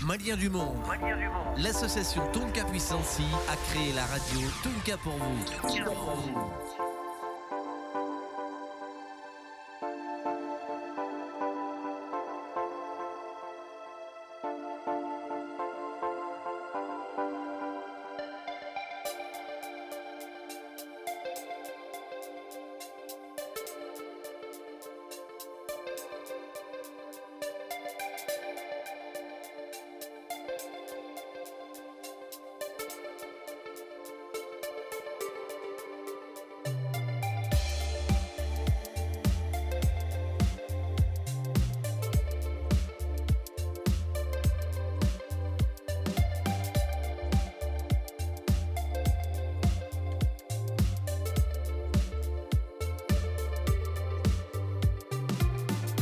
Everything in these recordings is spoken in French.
Maliens du monde. L'association Tonka Puissancy a créé la radio Tonka pour vous.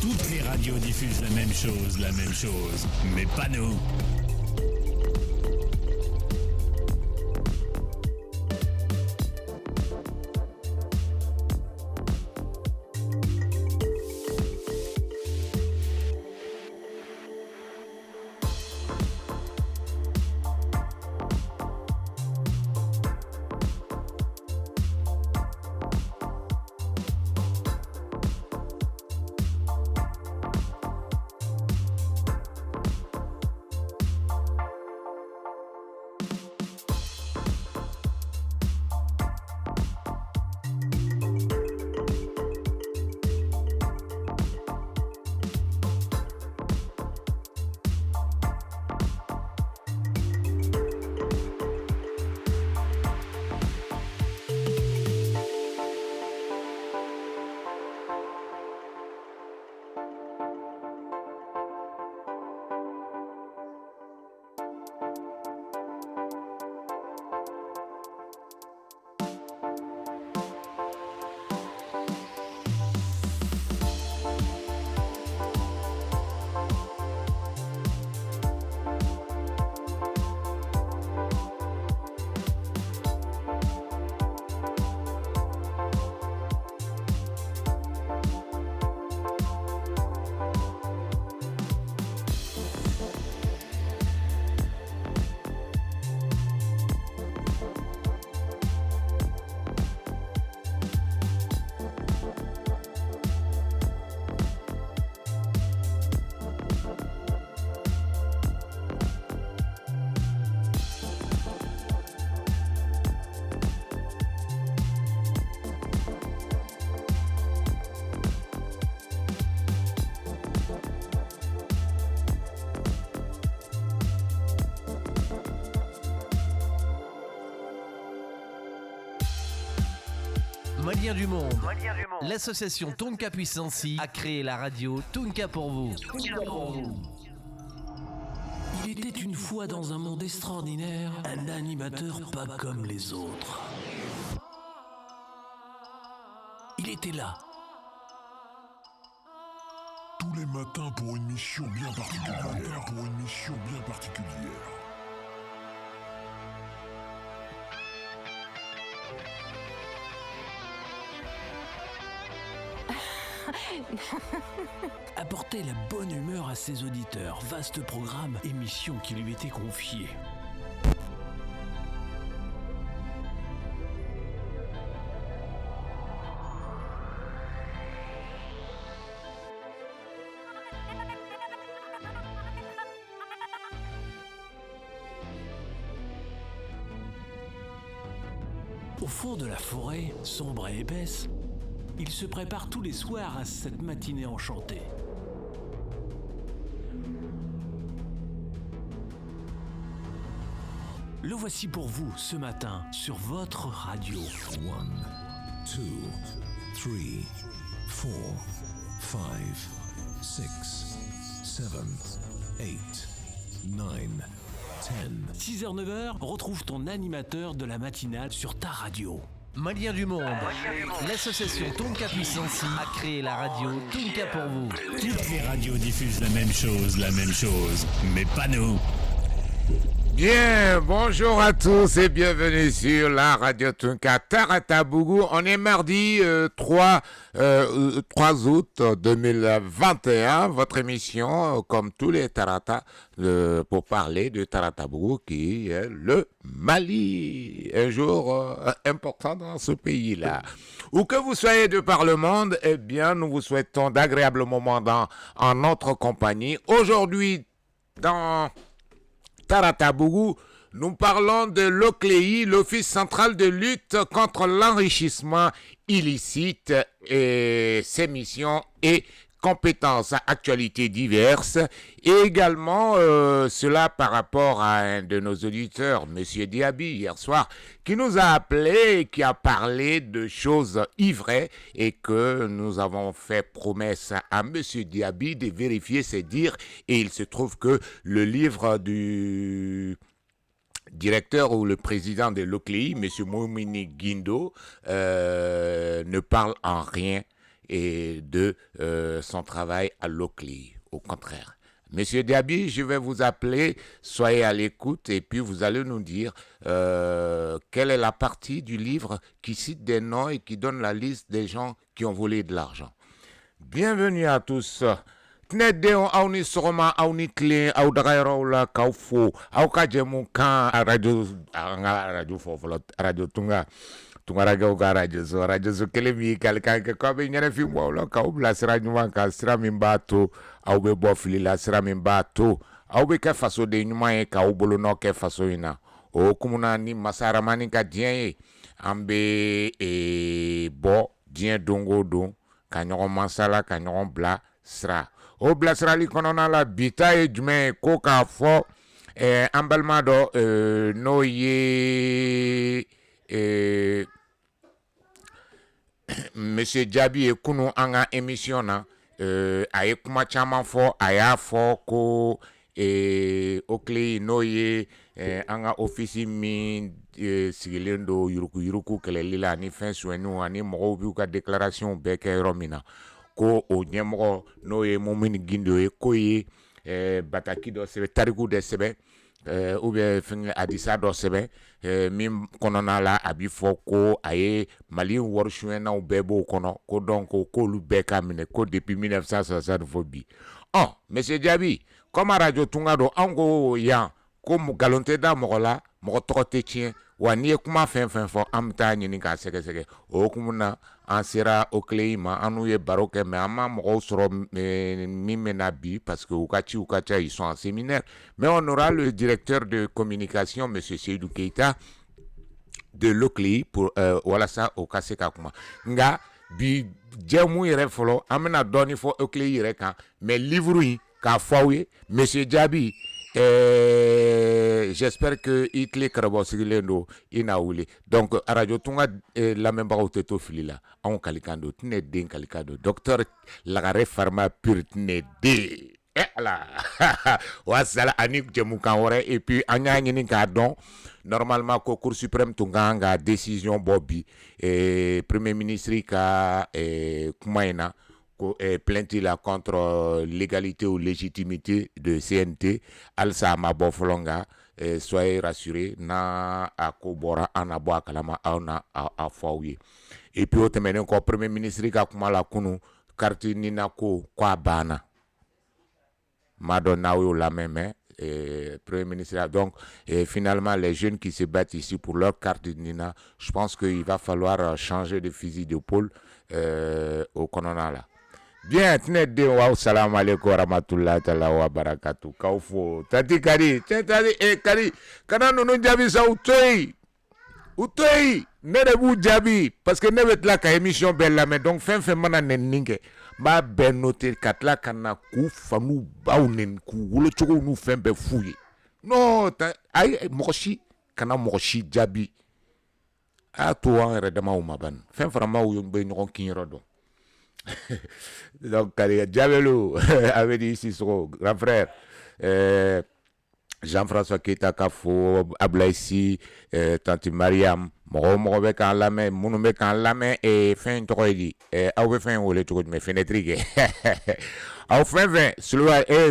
Toutes les radios diffusent la même chose, mais pas nous. Maliens du monde. L'association Tonka Puissancy a créé la radio Tonka pour vous. Il était une fois dans un monde extraordinaire, un animateur pas comme les autres. Il était là. Tous les matins pour une mission bien particulière. Apporter la bonne humeur à ses auditeurs. Vaste programme, émission qui lui était confiée. Au fond de la forêt, sombre et épaisse, il se prépare tous les soirs à cette matinée enchantée. Le voici pour vous ce matin sur votre radio. 1, 2, 3, 4, 5, 6, 7, 8, 9, 10. 6h-9h, retrouve ton animateur de la matinale sur ta radio. Maliens du monde. L'association Tonka Puissancy a créé la radio Tonka pour vous. Toutes les radios diffusent la même chose, mais pas nous. Bien, bonjour à tous et bienvenue sur la radio Tunka Taratabougou. On est mardi 3 août 2021. Votre émission, comme tous les Tarata, pour parler de Taratabougou qui est le Mali. Un jour important dans ce pays-là. Où que vous soyez de par le monde, eh bien, nous vous souhaitons d'agréables moments en notre compagnie. Aujourd'hui, dans Taratabougou, nous parlons de l'OCLEI, l'Office central de lutte contre l'enrichissement illicite et ses missions et compétences, actualités diverses, et également cela par rapport à un de nos auditeurs, M. Diaby, hier soir, qui nous a appelé et qui a parlé de choses ivraies et que nous avons fait promesse à M. Diaby de vérifier ses dires, et il se trouve que le livre du directeur ou le président de l'OCLEI, M. Moumini Guindo, ne parle en rien et de son travail à l'OCLEI. Au contraire. Monsieur Diaby, je vais vous appeler, soyez à l'écoute et puis vous allez nous dire quelle est la partie du livre qui cite des noms et qui donne la liste des gens qui ont volé de l'argent. Bienvenue à tous. Tnedeo auni soroma auni kle au dagairo la kaufo au kajemu kan radio fofolo radio tunga radio so kelemi kalkan ke ko be nyane fi mo lo ka ubla sira nyuma ka sira mimbato au be bo fili la sira mimbato au be ka faso de nyuma e ka ubolo no ke faso ina o kumuna ni masara mani ka dien ambe e bo dien dongo don ka nyogon masala ka nyogon bla sira o bla sira li konona la bita e jume ko ka fo ambalma do no ye Monsieur Diaby kunu anga émission na aye kuma chaman fo aya fo ko OCLEI no ye anga office mi sigilendo yuruku kelelila ni fin suenu ani mo bi ka déclaration be ke romina ko o nyemro no ye Moumini Guindo e ko ye bataki do sebe tariku de sebe ou bien Adissa do sebe mim konona la abi foko aye Mali worshuen na bebo kono ko donc ko lu beka mine ko depuis 1960 fobi monsieur Diaby comme radio tunga do ango ya ko mu galonte da mogola mo tokote tien wani kuma fen fo amta nyini ka sege o kumuna ansera OCLEI ma anu ye baroke mais ama mo soro mimena bi parce que ukachi ils sont en séminaire, mais on aura le directeur de communication monsieur Seydou Keita de l'OCLEI pour voilà ça au kaseka kuma nga bi jemu yere folo amena doni fo OCLEI yere kan mais livre yi ka fawe monsieur Diaby j'espère que Itle Karabosigilendo inaouli. Donc radio tunga la même baroteto filila on kalikando tine den kalikando docteur Lagare Pharma pur tine de là wasala anik jemukan ore et puis anya nyini ka don normalement ko Cour suprême tunga nga décision Bobby premier ministre ka kumaina plainte là contre légalité ou légitimité de CNT alsa ma bofolonga soyez rassurés na akobora anabo kalama ana a fawi et puis autrement encore premier ministre ka kuma la kunu carte nina ko kwa bana madonna ou la même premier ministre donc finalement les jeunes qui se battent ici pour leur carte nina, je pense qu'il va falloir changer de fusil d'épaule au konona là. Bien, tnede wa salam alaikum wa rahmatullahi ta'ala wa barakatuh. Kaufo, tati kari, kari, kana nono Diaby sa utoi, nere bu Diaby, parce que nevet la ka émission belle mais donc fin mana nenninge, ma ben noter katla kana ku fanu baunen ku wolo chogo nu fin be fouye. Non, ay moshi kana moshi Diaby. A to an redama ou maban. Fin frama ou yon be nyon kinro don. Donc Diabelo avait dit ici son grand frère Jean-François Keita Kafo Ablaïsi, tante Mariam mɔgɔ bɛ k'an lamɛn minnu bɛ k'an lamɛn fɛn tɔgɔ ye di aw bɛ fɛn wele cogo jumɛn fenêtre kɛ aw fɛn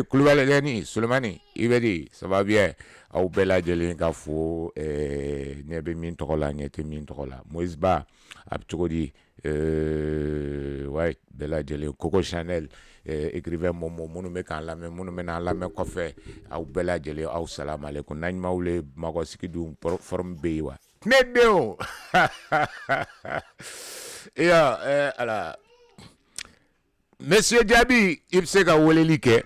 Kulubali Sulemani i bɛ di ça va bien aw bɛɛ lajɛlen ka fo ɲɛ bɛ min tɔgɔ la ɲɛ tɛ min tɔgɔ la Moïse Ba a bɛ cogo di ouais bɛɛ lajɛlen Coco Chanel écrivain Momo minnu bɛ k'an lamɛn minnu bɛ n'an lamɛn kɔfɛ aw bɛɛ lajɛlen aw salamu aleykum naɲuman wele makɔsigi dun forme bɛ yen wa ne denw ala Monsieur Jabi i bɛ se ka weleli kɛ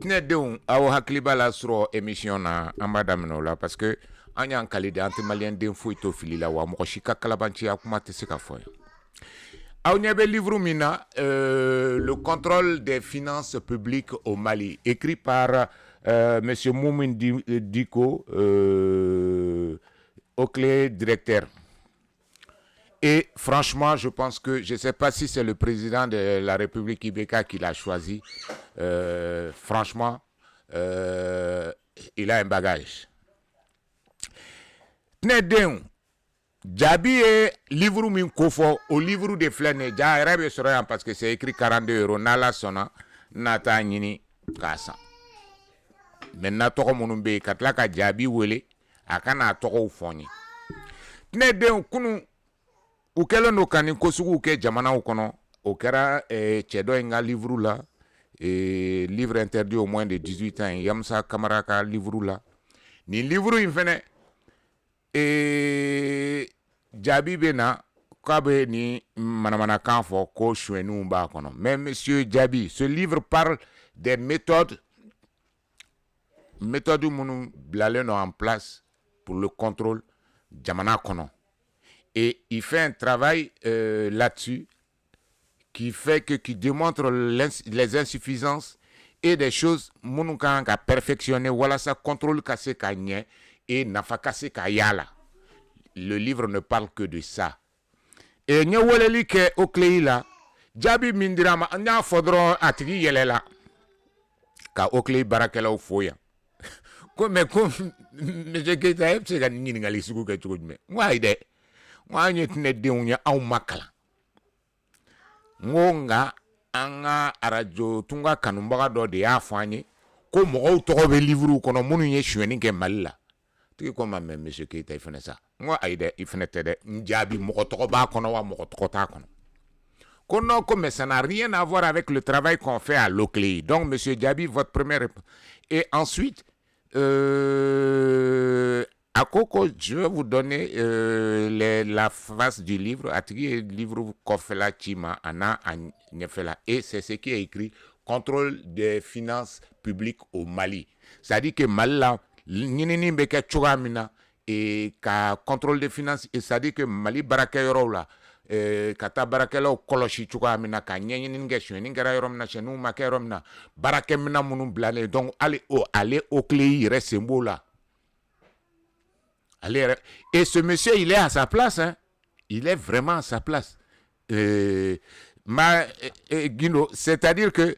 ne denw aw hakili b'a la sɔrɔ émission na an b'a daminɛ o la parce que an y'an kali de an tɛ maliyɛn den foyi to fili la wa mɔgɔ si ka kalabanciya kuma tɛ se ka fɔ yan aw ɲɛ bɛ livre min na le contrôle des finances publiques au Mali écrit par Monsieur Moumin Diko Oklé directeur. Et franchement, je pense que, je ne sais pas si c'est le président de la République Ibeka qui l'a choisi. Franchement, il a un bagage. Tnedeng, Jabi est livre min kofo au livre de flène. J'arrive sur rien parce que c'est écrit 42 €. Nala sona, nata nini kasa. Maintenant, toko monumbe katla ka Jabi wele, akana toko ufoni. Tnedeng kunu u kɛlen don ka nin kosuguw kɛ jamanaw kɔnɔ o kɛra cɛ dɔ in ka livre la livre interdit au moins de 18 ans Yamusa Kamara ka livre la nin livre in fɛnɛ Jabi bɛ na k'a bɛ ni manamanakan fɔ ko suɲɛniw b'a kɔnɔ mais monsieur Jabi ce livre parle des méthodes minnu bilalen don en place pour le contrôle jamana kɔnɔ. Et il fait un travail là-dessus qui démontre les insuffisances et des choses qui a perfectionné. Voilà ça, contrôle cassé kanye et nafa cassé kayala. Le livre ne parle que de ça. Et n'y a weleli ke Okley là, Jabi mindirama, nya fodron atigi yelela. Ka Okley barakela ufoya. Comme monsieur Keita c'est ka nini ngali suku ke chukudme. Wa ide. Wanye tnedeng nya au makala ngonga anga arajo tunga kanumbaga do de afanye ko mɔgɔw tɔgɔ bɛ livre kɔnɔ minnu ye suɲɛni kɛ Mali la tigi ko ma mɛ monsieur Keita i fɛnɛ sa ngo ayi dɛ i fɛnɛ tɛ dɛ n jaabi mɔgɔ tɔgɔ b'a kɔnɔ wa mɔgɔ tɔgɔ t'a kɔnɔ ko non ko mais ça n'a rien à voir avec le travail qu'on fait à l'Oclé. Donc monsieur Jabi votre première réponse et ensuite à Coco, je vais vous donner la face du livre. Atigi livre Kofela Chima Ana Nyefela. Et c'est ce qui est écrit contrôle des finances publiques au Mali. C'est-à-dire que Mali là, n'ini beke chugamina et ka contrôle des finances. Et c'est-à-dire que Mali barakayoro là, kata barakelo koloshi chugamina ka nyini ngesho ningara yoromna chenu makeromna barakemina munu blale. Donc aller au clé reste là. Et ce monsieur, il est à sa place, hein. Il est vraiment à sa place. Guino, c'est-à-dire que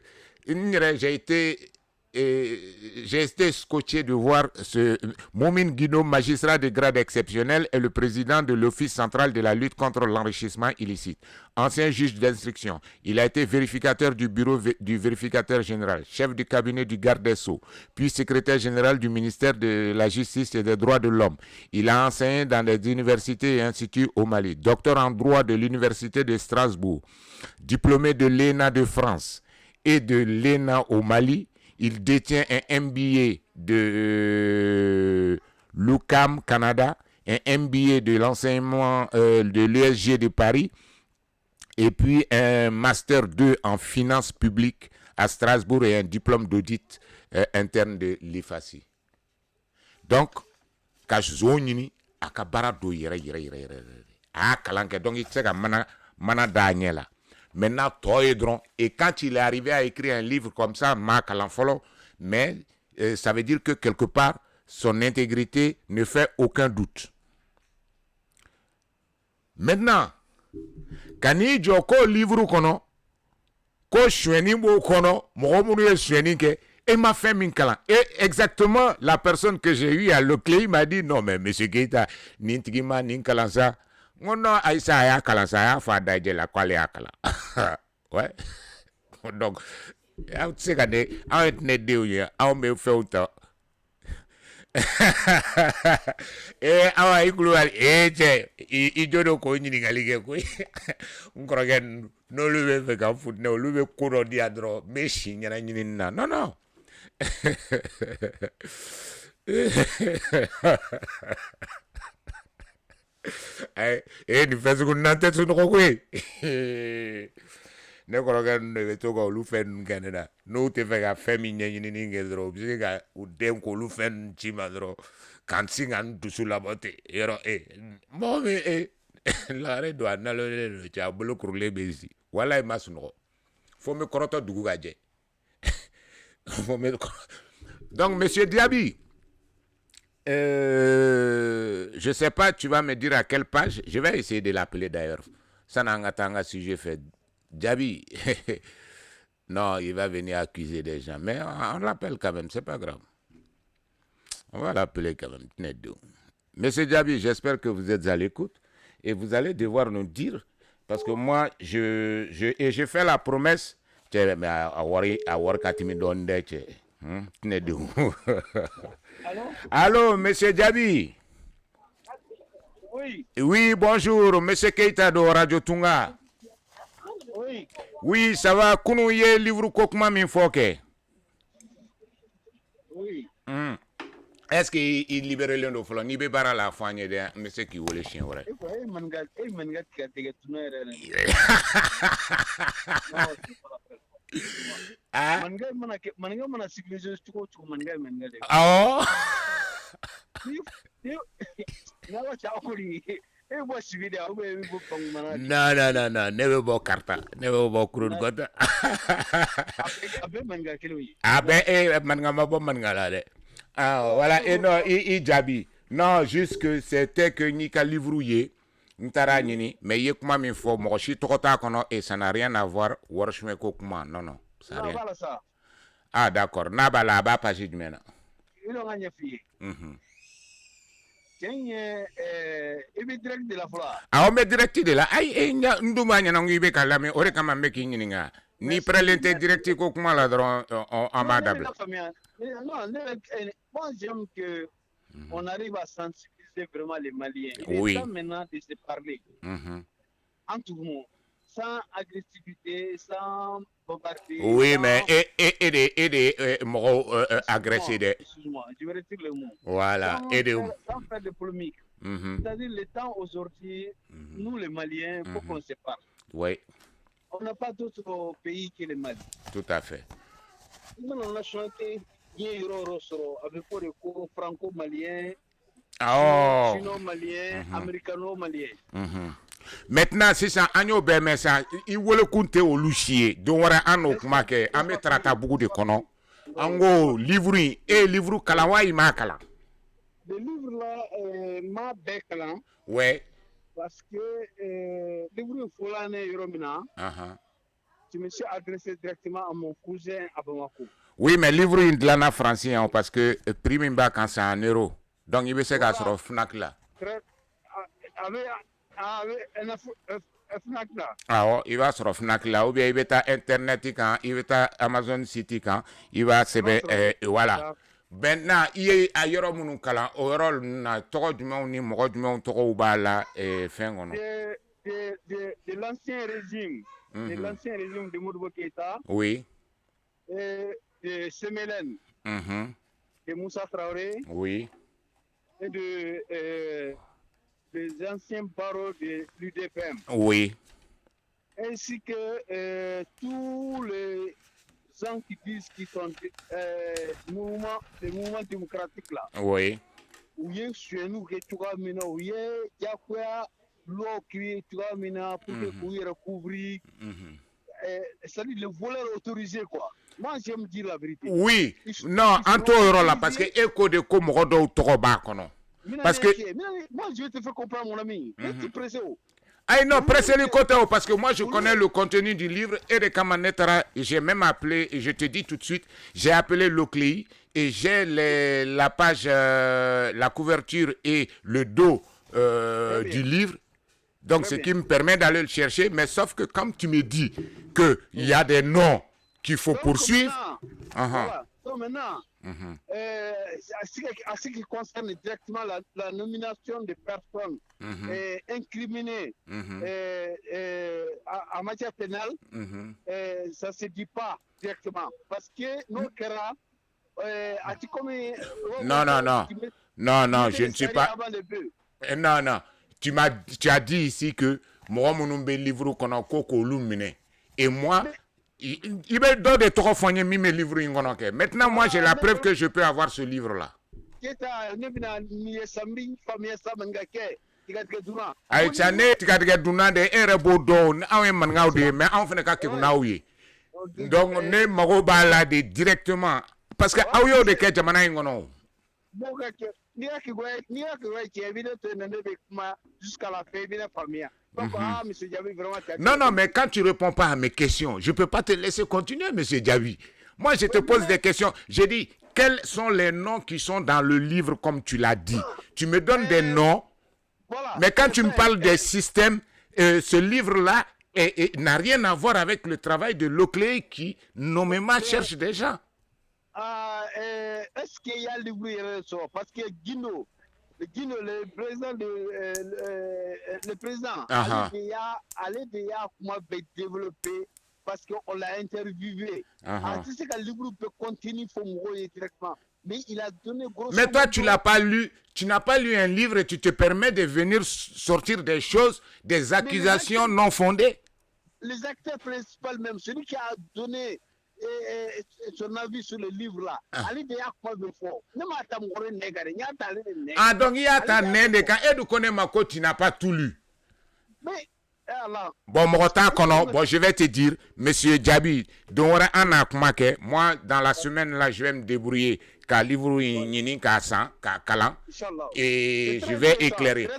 j'ai été scotché de voir ce Moumine Guino, magistrat de grade exceptionnel, est le président de l'Office central de la lutte contre l'enrichissement illicite. Ancien juge d'instruction, il a été vérificateur du bureau du vérificateur général, chef du cabinet du garde des Sceaux, puis secrétaire général du ministère de la Justice et des Droits de l'Homme. Il a enseigné dans des universités et instituts au Mali, docteur en droit de l'Université de Strasbourg, diplômé de l'ENA de France et de l'ENA au Mali. Il détient un MBA de l'UQAM Canada, un MBA de l'enseignement de l'ESG de Paris, et puis un Master 2 en finances publiques à Strasbourg et un diplôme d'audit interne de l'IFACI. Donc, Kajzonini, Akabara do yere. Ah, Kalanke, donc il sait mana Daniela. Maintenant, Toedron, et quand il est arrivé à écrire un livre comme ça, Marc Alanfolo, mais ça veut dire que quelque part, son intégrité ne fait aucun doute. Maintenant, quand il dit que livre kono, ko shweni mo kono, mo munu ye shweni ke, Et m'a fait Minkala. Et exactement, la personne que j'ai eue à Leclerc m'a dit, non, mais monsieur Keita, Nintigima, Ninkalansa. Non, Aïssa, Aya Kalansa, Fada, la Kwale Akala. Ouais. Donc, tu sais, on est né de on me fait autant. Et awa ikulu i jodo ko nyini ngalige ko ngorogen no lube fe ka fut no lube kuro dia dro meshi nyana nyini na non ni fesu nante su no ko ne korogen ne to ko lu fen Canada no te fe ka femi nyini nge dro bi ga udem ko lu fen chima dro kan singan dusula bote yero momi la re do analo le cha bulu kurle bezi wala masuno faut me koroto dugu gaje donc monsieur Diaby je sais pas, tu vas me dire à quelle page. Je vais essayer de l'appeler d'ailleurs. Sanangatanga si je fais Diaby. Non, il va venir accuser des gens. Mais on l'appelle quand même, c'est pas grave. On va l'appeler quand même. Monsieur Diaby, j'espère que vous êtes à l'écoute. Et vous allez devoir nous dire. Parce que moi, je fais la promesse. Allô, monsieur Diaby. Oui. Oui, bonjour, monsieur Keita de Radio Tunga. Oui. Oui, ça va. Kounou ye livre kokuma min foke. Oui. Est-ce qu'il libère le nom de ni be bara la fanye de monsieur qui wole chien wala. Manga tika tunere. Ah. Manga mana civilisation tuko manga de. Oh. Nawa cha okuri. Bo civile au be bo pangmana. Non, never bo karta, never bo kurun kota. Abe manga kiloyi. Abe manga mabo manga la de. Ah voilà, et non, il Diaby. Non, juste que c'était que Nika livrouillé. Ntara nini, mais yé kuma min fo mo chi tokota kono et ça n'a rien à voir worshme ko kuma. Non, ça rien. Ah d'accord, na bala ba page du mena. Il on a fi. Tiens ibi direct de la fola. Ah on met direct de la. Ay nduma nya ngi be kala mais ore kama me ki nyini nga. Ni prelente direct ko kuma la dron en madable. Non, moi j'aime que on arrive à sensibiliser vraiment les Maliens. Oui. Il est temps maintenant de se parler. Entre nous, sans agressivité, sans bombarder. Oui, sans... mais et agresser des. Excuse-moi, je vais retirer le mot. Voilà, sans faire de polémique. C'est-à-dire, le temps aujourd'hui, nous les Maliens, il faut qu'on se parle. Oui. On n'a pas d'autre pays que le Mali. Tout à fait. Nous, on a chanté avec le cours franco-malien, chino-malien, américano-malien. Maintenant, c'est ça, Agno Bemesa, il voulait compter au Luchier, donc on a marqué, on met trata beaucoup de cono. Ango, livre, et livre Kalawa, il m'a kala. Le livre là, m'a bécala. Ouais. Parce que le livre Folane Yoromina, je me suis adressé directement à mon cousin à Bamako. Oui, mais livre de l'ana français, parce que prime bac en 100 euros. Donc, il veut se faire sur Fnac là. Fnac là. Ah, il va sur Fnac là, ou bien il va à Internet, il va à Amazon City, il va se voilà. Maintenant, il y a Yoro Munukala, Orol, Toro du Monde, ni Moro du Monde, Toro Ubala, et Fengon. De l'ancien régime, de l'ancien régime de Modibo Keïta. Oui. De Semelen, de Moussa Traoré, oui, et des anciens barreaux de l'UDPM, oui, ainsi que tous les gens qui disent qu'ils sont des mouvements démocratiques là. Oui. Où il y a chez nous que tu as maintenant, où il y a quoi, l'eau qui tu as maintenant pour que vous recouvrir, c'est-à-dire le voleur autorisé quoi. Moi, j'aime dire la vérité. Oui, non, en tout là, parce que écho de comme Rodo Toroba, parce que. Moi, je vais te faire comprendre, mon ami. Tu pressé où? Ah non, pressez le côté parce que moi je connais le contenu du livre et de Kamanetara. J'ai même appelé, et je te dis tout de suite, j'ai appelé l'Ocléi et j'ai la page, la couverture et le dos du livre. Donc ce qui me permet d'aller le chercher. Mais sauf que comme tu me dis qu'il y a des noms qu'il faut poursuivre. Voilà. Donc maintenant, à ce qui concerne directement la nomination des personnes incriminées en matière pénale, ça ne se dit pas directement. Parce que nos Kera, non, je ne suis pas. Non. Tu as dit ici que moi, mon livre qu'on a coco et moi. Il va donner trois fois mes livres. Maintenant, moi, j'ai la preuve que je peux avoir ce livre-là. Donc, ne mago bala de directement parce que ayo de ke jamana ngono. Jusqu'à la fin, Non, mais quand tu ne réponds pas à mes questions, je ne peux pas te laisser continuer, M. Diaby. Moi, je te pose des questions. Je dis, quels sont les noms qui sont dans le livre, comme tu l'as dit? Tu me donnes des noms, mais quand tu me parles des systèmes, ce livre-là n'a rien à voir avec le travail de l'Ocléi qui, nommément, cherche des gens. Est-ce qu'il y a le livre parce que Guino, le président allait déjà comment développer parce qu'on l'a interviewé. Tu sais que le livre peut continuer, il faut mourir directement. Mais il a donné gros. Mais toi, tu l'as pas lu. Tu n'as pas lu un livre et tu te permets de venir sortir des choses, des accusations non fondées. Les acteurs principaux même, celui qui a donné son avis sur le livre là. Ah, donc il y a ta nègre quand tu connais ma côte, tu n'as pas tout lu. Mais alors. Bon, je vais te dire, monsieur Diaby, moi, dans la semaine là, je vais me débrouiller. Et je vais éclairer.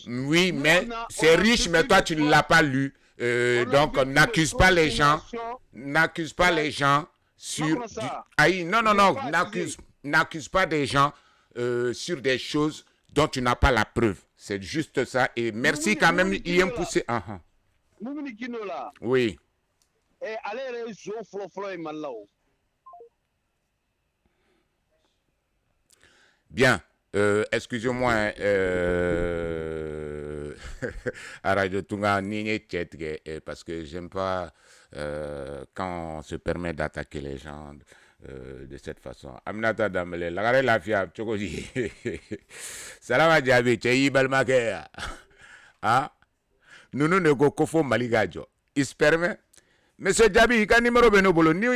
Oui, mais c'est riche, mais toi, tu ne l'as pas lu. Donc, n'accuse pas les gens. N'accuse pas les gens sur. N'accuse pas des gens sur des choses dont tu n'as pas la preuve. C'est juste ça. Et merci quand même, il y a un poussé. Oui. Bien. Excusez-moi. À Radio Tunga, parce que j'aime pas quand on se permet d'attaquer les gens de cette façon. Aminata Damele, la fiable, tu dis. Salama Diaby, tu es Ibalmake. Ah, nous ne go kofo maligajo. Il se permet. Monsieur Diaby, quand numéro benobolo, ni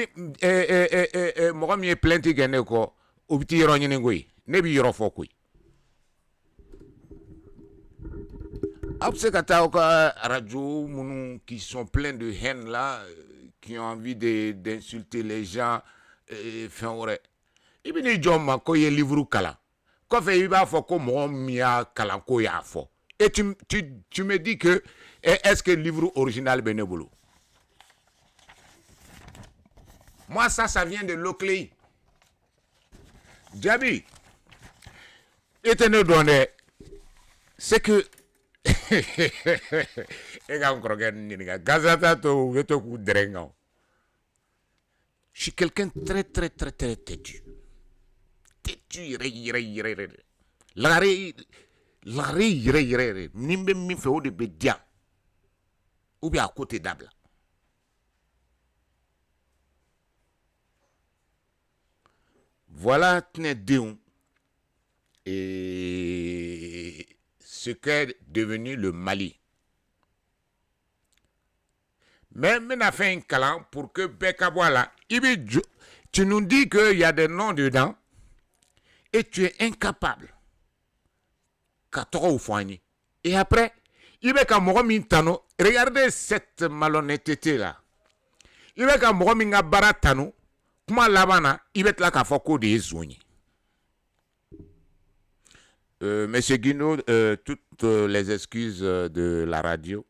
moi mi plainte gagné ko, ou petit ronny ngui, ne bi yorofokui. Radio qui sont pleins de haine là, qui ont envie d'insulter les gens, fin vrai. Il vient de ma koye livre kala. Quand il va faut que moi mia kala koya fo. Et tu me dis que est-ce que le livre original bénévolo? Moi ça vient de l'Ocléi. Diaby, étonnant donné, c'est que je suis quelqu'un très têtu. Nimbe mi fait de bédia. Ou bien à côté d'Abla. Voilà, et ce qu'est devenu le Mali. Même on a fait un câlin pour que Bekaboala, tu nous dis qu'il y a des noms dedans et tu es incapable. Et après, regardez cette malhonnêteté là. Il va quand Mohamed Baratano, comment là-bas, il va être là qu'à Foko de Zouani. Monsieur Guino, toutes les excuses de la radio.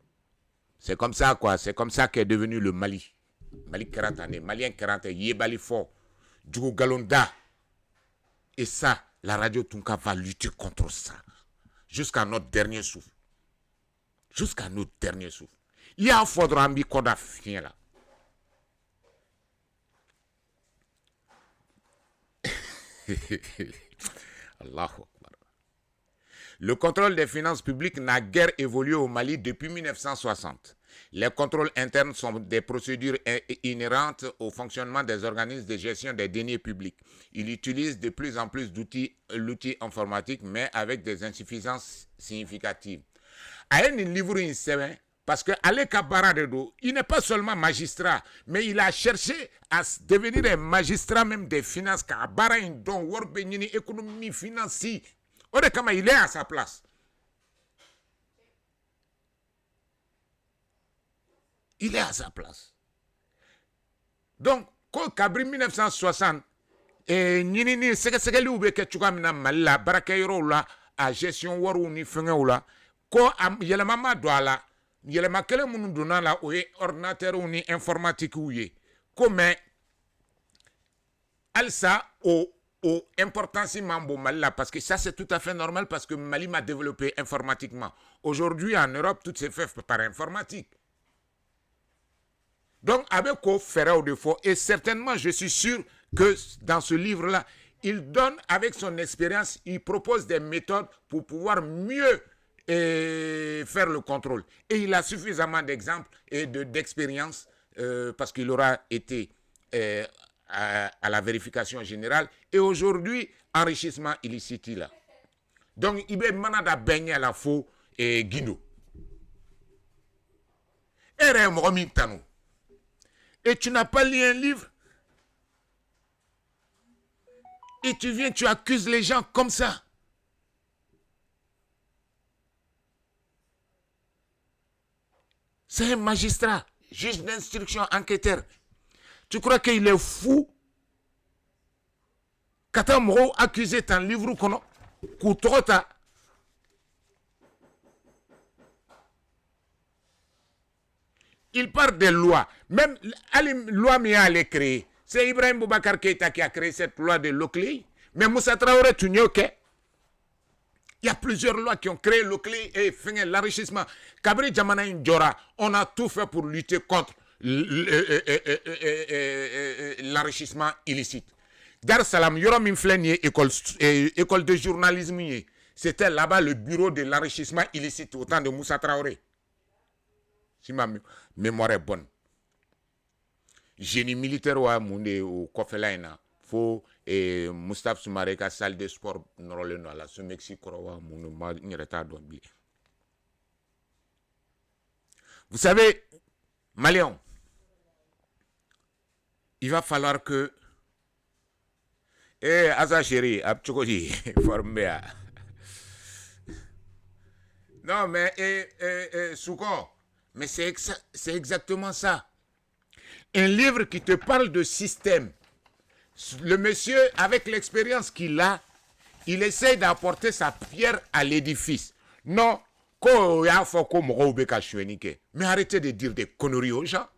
C'est comme ça, quoi. C'est comme ça qu'est devenu le Mali. Mali 40 années. Malien 40 années. Yébali fort. Djougou Galonda. Et ça, la radio Tunka va lutter contre ça. Jusqu'à notre dernier souffle. Jusqu'à notre dernier souffle. Il y a un Fodrambi Koda fien là. Allahu Akbar. Le contrôle des finances publiques n'a guère évolué au Mali depuis 1960. Les contrôles internes sont des procédures inhérentes au fonctionnement des organismes de gestion des deniers publics. Il utilise de plus en plus l'outil informatique, mais avec des insuffisances significatives. Parce que Ale Kabaradedo, il n'est pas seulement magistrat, mais il a cherché à devenir un magistrat même des finances. Kabara Indon, Worbenini, économie financière. Il est à sa place. Il est à sa place. Donc, quand Kabri 1960, Nini, c'est que lui oublie que tu as mis la barakayro la à gestion waru ni fenga la, ko yele mama doala, yele makele munu dona la oye ordinateur ou ni informatique ou ye, comme alsa au importance mambo Mali parce que ça c'est tout à fait normal parce que Mali m'a développé informatiquement. Aujourd'hui en Europe tout se fait par informatique. Donc avec quoi faire au défaut et certainement je suis sûr que dans ce livre là il donne avec son expérience il propose des méthodes pour pouvoir mieux faire le contrôle et il a suffisamment d'exemples et d'expérience parce qu'il aura été à la vérification générale et aujourd'hui enrichissement illicite là. Donc il est manada baigner à la faux et Guido. Et tu n'as pas lu un livre et tu viens, tu accuses les gens comme ça. C'est un magistrat, juge d'instruction, enquêteur. Tu crois qu'il est fou? Katamro accusé ton livre kono kutrota. Il parle des lois. Même la loi Mia a créée. C'est Ibrahim Boubacar Keïta qui a créé cette loi de l'Oclé. Mais Moussa Traoré, tu n'es que. Il y a plusieurs lois qui ont créé l'Oclé et fait l'enrichissement. Kabri Djamana Ndjora, on a tout fait pour lutter contre l'enrichissement illicite. Dar Salam, Yoram Inflenier, école de journalisme, c'était là-bas le bureau de l'enrichissement illicite au temps de Moussa Traoré. Si ma mémoire est bonne. Génie militaire au Kofelaina, faut et Moustapha Soumaré ka salle de sport noroleno la ce Mexique wa mon Vous savez, Malion, il va falloir que Asa chéri, Abchokodi, formé. Non mais Souko, mais c'est exactement ça. Un livre qui te parle de système. Le monsieur, avec l'expérience qu'il a, il essaie d'apporter sa pierre à l'édifice. Non, mais arrêtez de dire des conneries aux gens.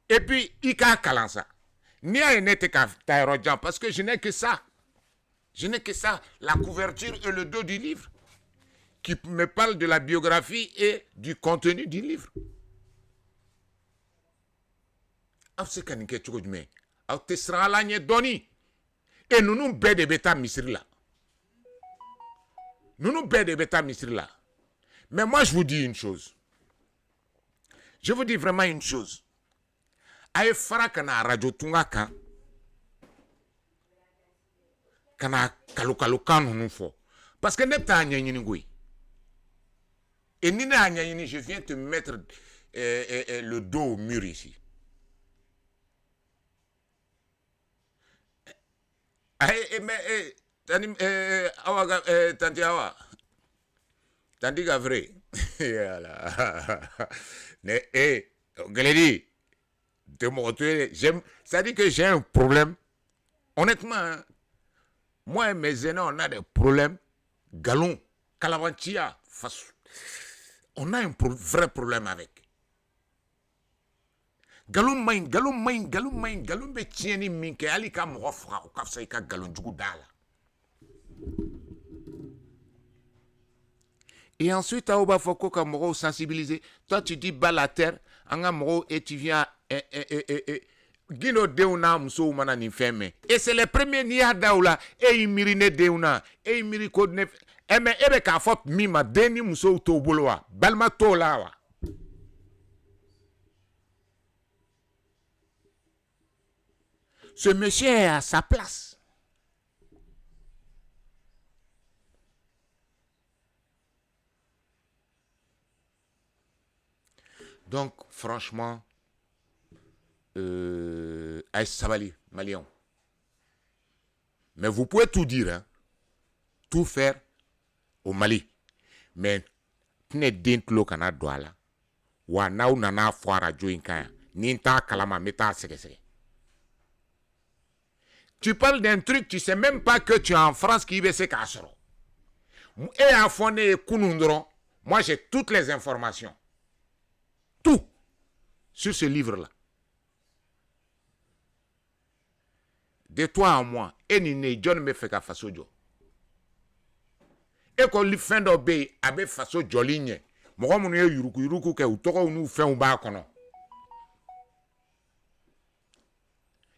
Et puis, il y a Kalansa. Parce que je n'ai que ça. Je n'ai que ça, la couverture et le dos du livre, qui me parle de la biographie et du contenu du livre. Et nous nous baie de bêta misri là. Mais moi je vous dis une chose. Je vous dis vraiment une chose. Aye fara kana radio tunga kan. Kana kalu kan nous fo. Parce que nepta anyanyini goui. Et nina anyanyini, je viens te mettre le dos au mur ici. Tandis vrai. Galérie, ça dit que j'ai un problème. Honnêtement, moi et mes aînés, on a des problèmes Galon, Kalavantia, on a un vrai problème avec. Galon be tieni minke ali ka mo fra o ka sa ka galon jugu dala. Et ensuite Aoba Foko ka mo sensibiliser. Toi tu dis bas la terre, anga mo et tu viens Gino deuna muso mana ni femme. Et c'est le premier niya daula e imirine deuna e imiri ko ne mais ebe ka fot mima deni muso to bolwa balma to lawa. Ce monsieur est à sa place. Donc, franchement, Aïs Sabali, Malion. Mais vous pouvez tout dire, hein? Tout faire au Mali. Mais, tne dintlo kana douala. Wa naou nana foara joinkaya. Ninta kalama meta seke. Tu parles d'un truc, tu sais même pas que tu es en France qui va se casser. Et à fondé Kunundron, moi j'ai toutes les informations. Tout sur ce livre-là. De toi à moi, et ni John me fait qu'à façon jo. Et qu'on lui fait d'obéir, abe façon joligne. Moi, mon yuruku que ou toko nous fait un bas kono.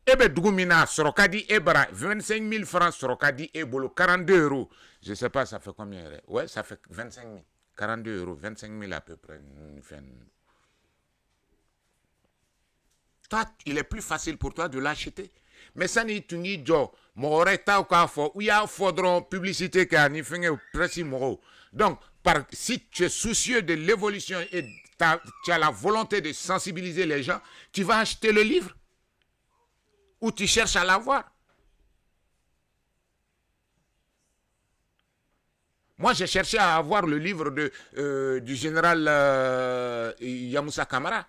Ebe Dougoumina, Sorokadi Ebra, 25 000 francs, Sorokadi Ebolo, 42 euros. Je ne sais pas, ça fait combien? Ouais, ça fait 25 000. 42 euros, 25 000 à peu près. Toi, il est plus facile pour toi de l'acheter. Mais ça n'est pas un job. Moreta ou kafo, ou ya faudra publicité qui a ni fait précis moro. Donc, si tu es soucieux de l'évolution et tu as la volonté de sensibiliser les gens, tu vas acheter le livre. Ou tu cherches à l'avoir. Moi, j'ai cherché à avoir le livre du général Yamoussa Kamara.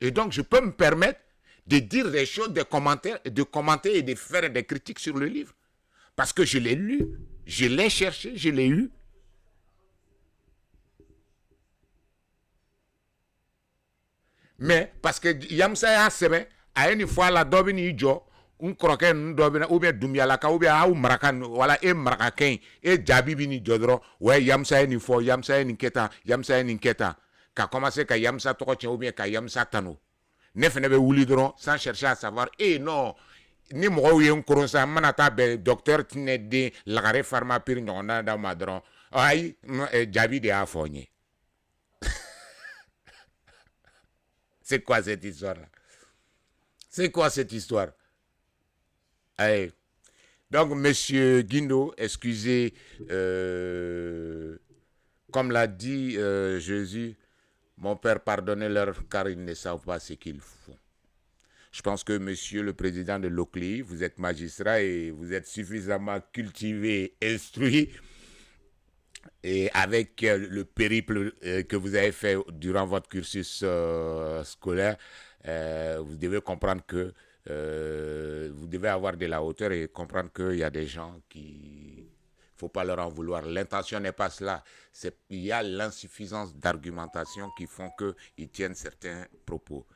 Et donc, je peux me permettre de dire des choses, de commenter et de faire des critiques sur le livre. Parce que je l'ai lu, je l'ai cherché, je l'ai eu. Mais parce que Yamsa a sebe à une fois la dobini ijo un croquet dobina ou bien dumialaka ou bien ou marakan wala e marakain e jabibi ni jodro ouais Yamsa ni fo Yamsa ni keta ka commencé ka Yamsa to ou bien ka Yamsa tano ne fene be wuli dron sans chercher à savoir non ni mo yen koronsa manata be docteur tinede lagare pharma pir nyona da madron ay jabi de afonye. C'est quoi cette histoire-là? C'est quoi cette histoire? Allez. Donc, monsieur Guindo, excusez, comme l'a dit Jésus, mon Père, pardonnez-leur car ils ne savent pas ce qu'ils font. Je pense que monsieur le président de l'OCLI, vous êtes magistrat et vous êtes suffisamment cultivé, instruit. Et avec le périple que vous avez fait durant votre cursus scolaire, vous devez comprendre que vous devez avoir de la hauteur et comprendre qu'il y a des gens qui... Il ne faut pas leur en vouloir. L'intention n'est pas cela. Il y a l'insuffisance d'argumentation qui font qu'ils tiennent certains propos.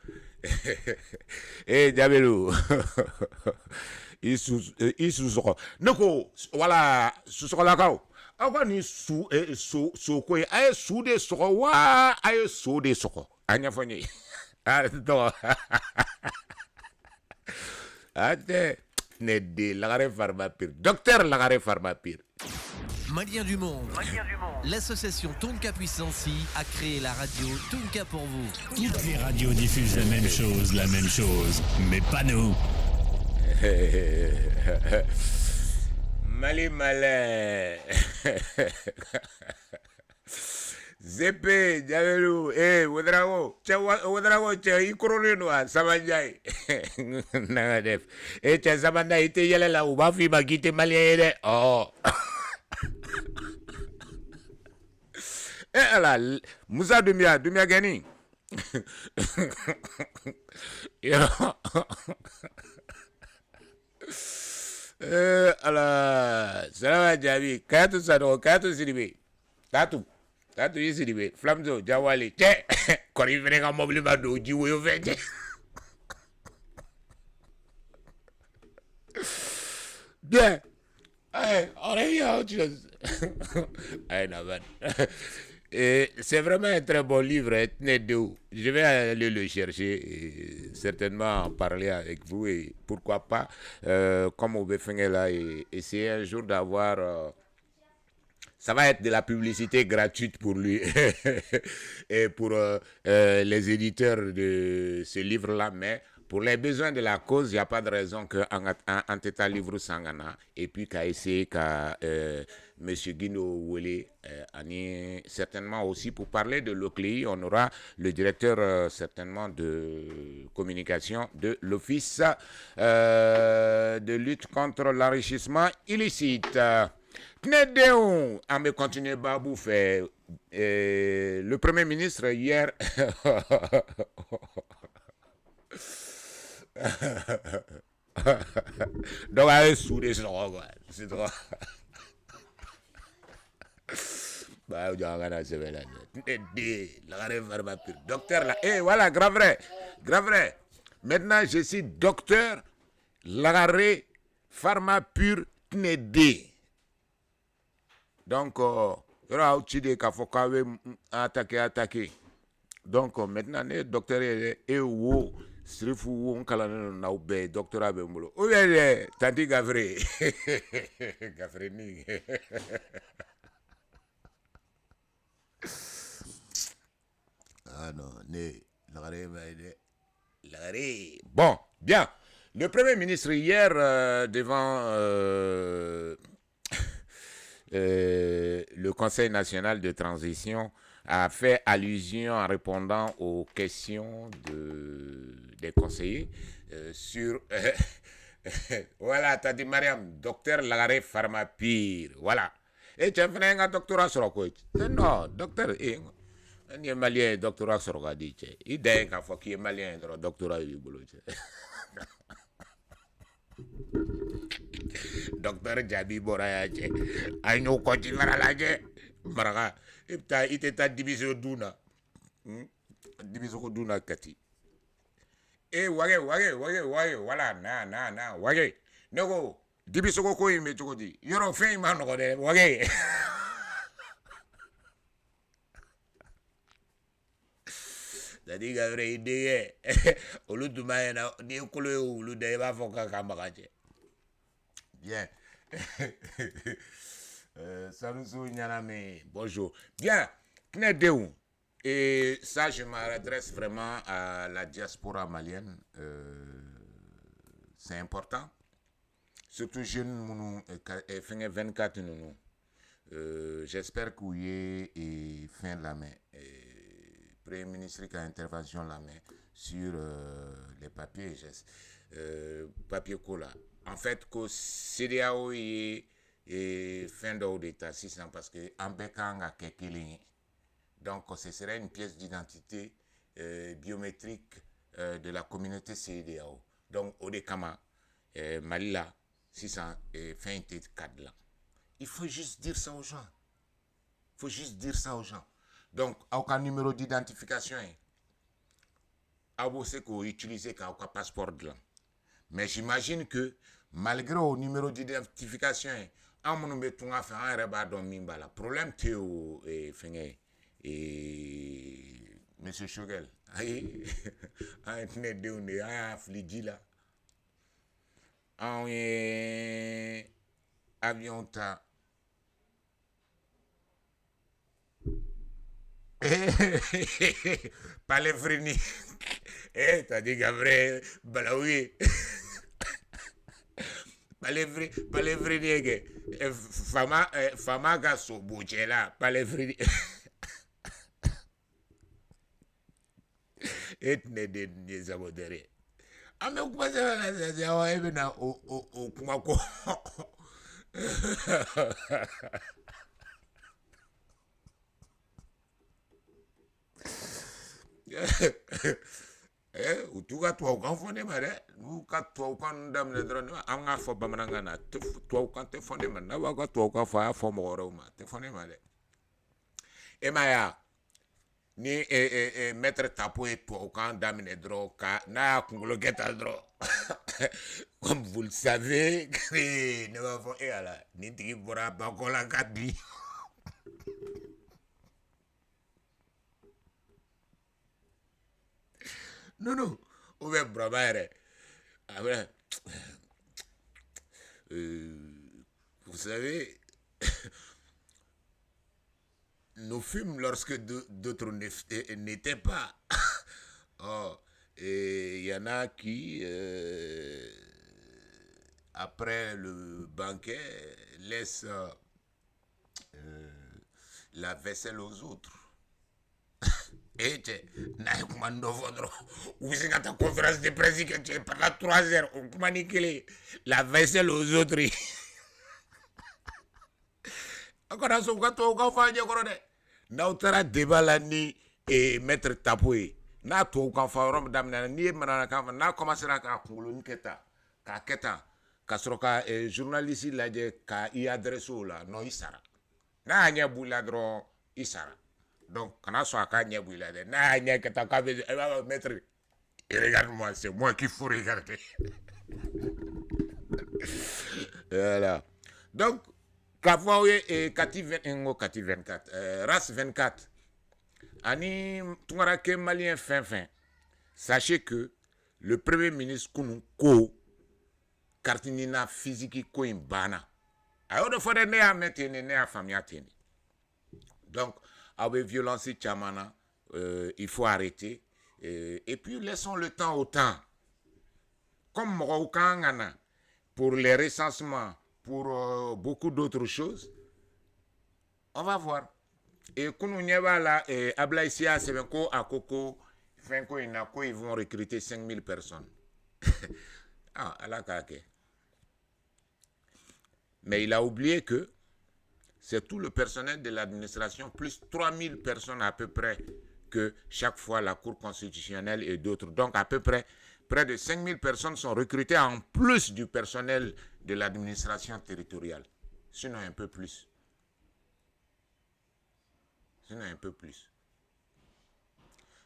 Eh, Diabelou, il sous-sera. Voilà, sous-sera là-haut. Awa ni su ko ay su de soko wa ay su de soko anya foni non ate ne de lagare farma pire docteur lagare farma pire. Maliens du monde. L'association Tonka Puissance a créé la radio Tonka pour vous. Toutes les radios diffusent la même chose, mais pas nous. Mali malin. Zepe, Diabelou, Wodrago, Ikorino, Samanjai. Nagadef. Et Samanda était yella ou Bafi Bagite Malien. Oh. Eh là, Moussa Dumia Gani. Alors, salam Jabi, Katu Sado, Katu Sidibe, Tatu yi Sidibe, Flamzo, Jawali, Che, quand il venait à mobile Bado, du Wio Vete. Bien, on revient à autre chose. Et c'est vraiment un très bon livre, je vais aller le chercher et certainement en parler avec vous et pourquoi pas, comme on veut faire là, et essayer un jour d'avoir... ça va être de la publicité gratuite pour lui et pour les éditeurs de ce livre-là, mais pour les besoins de la cause, il n'y a pas de raison qu'un teta livre sangana et puis qu'à essayer qu'à M. Guino Wole, certainement aussi pour parler de l'OCLI, on aura le directeur certainement de communication de l'Office de lutte contre l'enrichissement illicite. Knedeon, à me continuer Babou fait le Premier ministre hier. Donc, à sous des drogues, c'est drôle. Bah, on a c'est là. Docteur là, et voilà, grave vrai. Maintenant, je suis docteur Lagaré Pharma Pur Tnedé. Donc, il y aura aussi des cas faut attaquer. Donc, maintenant, le docteur est où? Sirifu on kalana na ube docteur Bemolo. O ye tanti Gavre. Gavre ni. Ah non, l'arrêt. Bon, bien. Le Premier ministre hier devant le Conseil national de transition a fait allusion en répondant aux questions des conseillers sur... voilà, t'as dit Mariam, docteur Lagaré Pharmapire, voilà. Et tu as fait un doctorat sur quoi? Non, docteur, il est malien, doctorat sur quoi? Il dit qu'il est malien, doctorat sur quoi? Docteur Jabi Borayache, I know quoi tu vas la lager, Maraga, et tu as été ta division d'una, division d'una kati. Eh, wage, voilà, na, wage, no, division ko y met di, you're fame man, wage. Dadi Gavre idée, au lieu de maïna, ni au couleur ou le débat foka kamagache. Bien. Salut Nyaname, bonjour. Bien, Knedeu. Et ça, je m'adresse vraiment à la diaspora malienne. C'est important. Surtout jeunes, fin 24 nous. J'espère qu'il y ait fin la main. Premier ministre qui a intervention la main sur les papiers, papier cola. En fait, que CDAO est fin d'état 600 parce que en bécang a quelques lignes. Donc, ce serait une pièce d'identité biométrique de la communauté CDAO. Donc, au Dekama, Malila, 600 fin de cadre là. Il faut juste dire ça aux gens. Donc, aucun numéro d'identification. C'est qu'on utilise qu'un passeport là. Mais j'imagine que malgré le numéro d'identification, on me met à faire un rebat dans Mimba. Le problème c'est Monsieur Chogel, avion ta. Palefrini. T'as dit Gabriel Balaoui. Palefrini. Fama gaso bouchela. Palefrini. Et ne des abodérés. Ah, mais vous pensez à la au Kumako. u t'u ka tubabukan fɔ ne ma dɛ n'u ka tubabukan daminɛ dɔrɔn an k'a fɔ bamanankan na tubabukan tɛ fɔ ne ma n'a b'a ka tubabukan fɔ a y'a fɔ mɔgɔ wɛrɛw ma a tɛ fɔ ne ma dɛ e ma ye ni maître Tapo ye tubabukan daminɛ dɔrɔn ka n'a y'a kunkolo kɛ tan dɔrɔn comme vous le savez ne b'a fɔ e ala nin tigi bɔra Bakɔ la ka bi non ou bien Braba yɛrɛ après vous savez nous fûmes lorsque d'autres n'étaient pas. Oh, et il y en a qui, après le banquet, laissent la vaisselle aux autres. Et tu n'as pas ou c'est ta conférence de presse que tu es pendant 3 heures, ou la vaisselle aux autres. Encore un souka to ka fa je koro de na utara débat la ni maître Tapo na to ka fa rom damna ni manana ka na commencer ka kungulu ni keta ka soroka journaliste la je ka I adresse la no isara na anya bula dro isara donc kana so aka nya bula de na anya keta ka maître regarde-moi c'est moi qu'il faut regarder voilà donc Kafoué Kati 24, RAS 24. Ani Tungarake malien fin. Sachez que le premier ministre Kounou Ko Kartinina physique ko imbana. Ayo de fois ne a maintenu ne a famille teni. Donc avec violence chamana il faut arrêter et puis laissons le temps au temps. Comme Morokangana pour les recensements pour beaucoup d'autres choses, on va voir. Et quand on y va là, Ablaïsia, Sevenko, Akoko, Fenko et Nako, ils vont recruter 5000 personnes. Ah, à la kake. Mais il a oublié que c'est tout le personnel de l'administration, plus 3000 personnes à peu près, que chaque fois la Cour constitutionnelle et d'autres. Donc à peu près de 5000 personnes sont recrutées en plus du personnel de l'administration territoriale. Sinon un peu plus.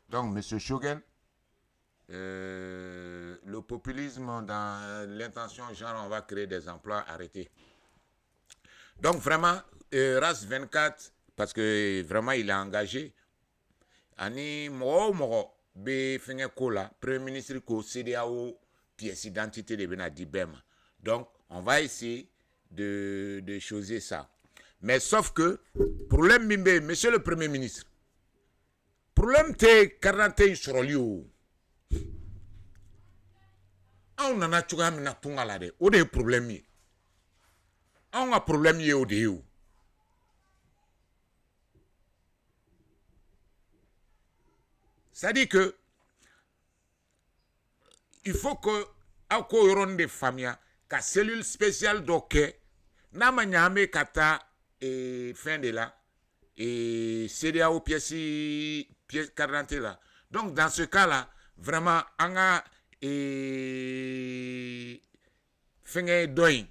Donc, M. Choguel, le populisme dans l'intention, genre on va créer des emplois, arrêtez. Donc vraiment, RAS 24, parce que vraiment il est engagé, Ani Moro, be fenge kola premier ministre ko CDAO pièce d'identité de Benadi Bem. Donc on va essayer de choisir ça. Mais sauf que problème mimbe monsieur le premier ministre. Problème te 41 sur lieu. On en a tuga mina tungala de. O de problème yi. On a problème yi o de yo. Ça dit que il faut que ako yoron de famia ka cellule spéciale doke na manyame kata fin de là et CDAO pièce carte là. Donc dans ce cas là vraiment on a fenge doing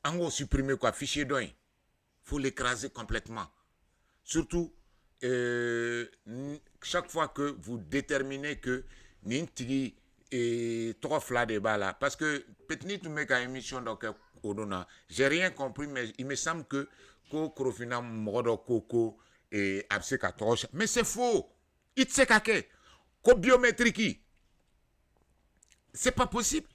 on va supprimer quoi fichier doing faut l'écraser complètement surtout chaque fois que vous déterminez que Nintigi et trois flas de bas là, parce que peut-être tu mets une émission donc Odona, j'ai rien compris, mais il me semble que Krofina Modo Koko et Abse 14, mais c'est faux. Itse kake, ko biométrique, c'est pas possible.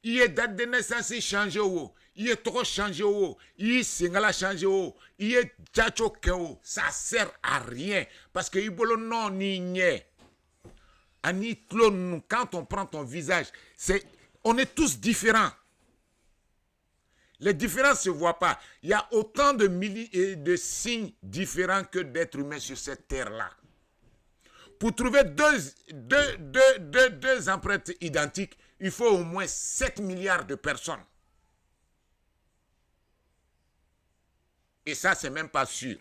Il y a date de naissance changé ou il y a trop changé ou il y a singala changé ou il y a tchacho keo, ça sert à rien parce que ibolo non ni nye. Ani clone quand on prend ton visage, on est tous différents. Les différences se voient pas. Il y a autant de de signes différents que d'êtres humains sur cette terre-là. Pour trouver deux empreintes identiques, il faut au moins 7 milliards de personnes. Et ça, c'est même pas sûr.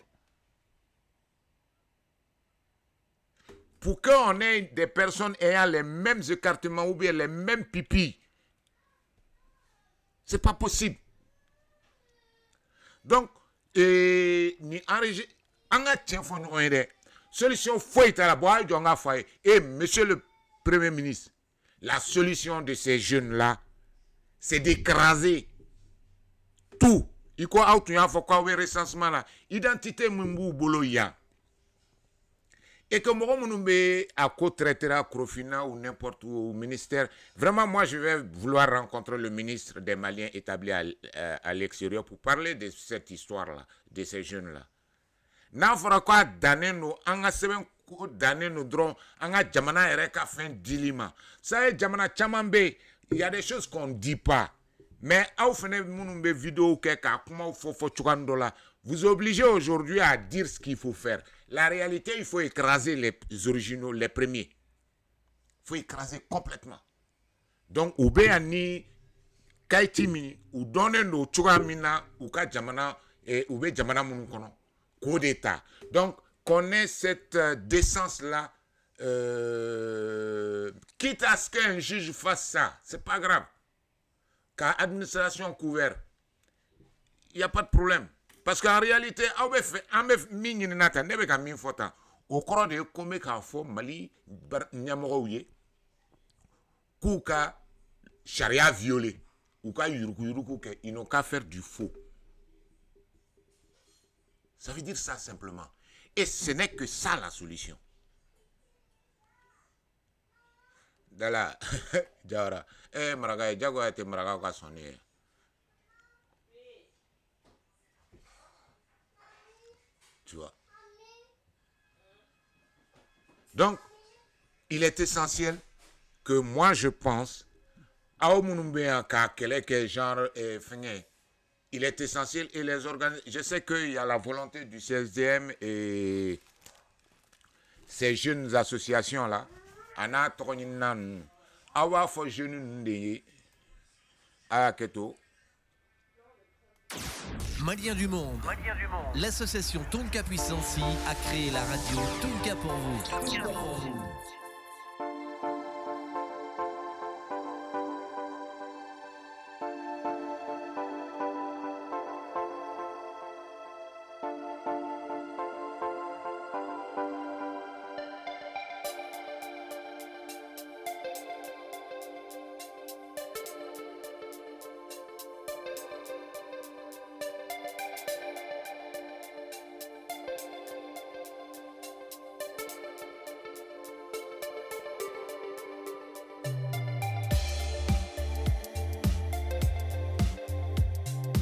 pour qu'on ait des personnes ayant les mêmes écartements ou bien les mêmes pipis. C'est pas possible. Donc, ni enregistré, on a tiens fond on est solution foi à la boîte de on fait. Et monsieur le Premier ministre, la solution de ces jeunes là, c'est d'écraser tout. Il faut quoi recensement là, identité mumbu boloya. Et que moi, je à co-traitera Crofina ou n'importe où au ministère. Vraiment, moi, je vais vouloir rencontrer le ministre des Maliens établi à l'extérieur pour parler de cette histoire-là, de ces jeunes-là. N'a fera quoi d'année nous, en a semaine d'année nous drons, en a jamana ereka fin dilima. Ça est jamana chamambe, il y a des choses qu'on ne dit pas. Mais au final, mon vidéo quelque comment faut chukandola. Vous obligez aujourd'hui à dire ce qu'il faut faire. La réalité, il faut écraser les originaux, les premiers. Il faut écraser complètement. Donc, ou béani, kaitimi, ou donner nos chukamina, ou ka jamana, et ou bé jamana mounukono. Coup d'État. Donc, qu'on ait cette décence-là, quitte à ce qu'un juge fasse ça, c'est pas grave. Car l'administration couverte, il n'y a pas de problème. Parce qu'en réalité, au cours de comme fo Mali Nyamoroye, Kouka charia violé, ou ka yuruku, ils n'ont qu'à faire du faux. Ça veut dire ça simplement. Et ce n'est que ça la solution. Dala, Jara, Maraga, Jago était Maraga ka sonné. Tu vois. Donc, il est essentiel que moi je pense, il est essentiel et les organisations. Je sais qu'il y a la volonté du CSDM et ces jeunes associations là. Ana Toninan, Awa fo jeunes de Ayaketo. Maliens du monde. L'association Tonka Puissancy a créé la radio Tonka pour vous.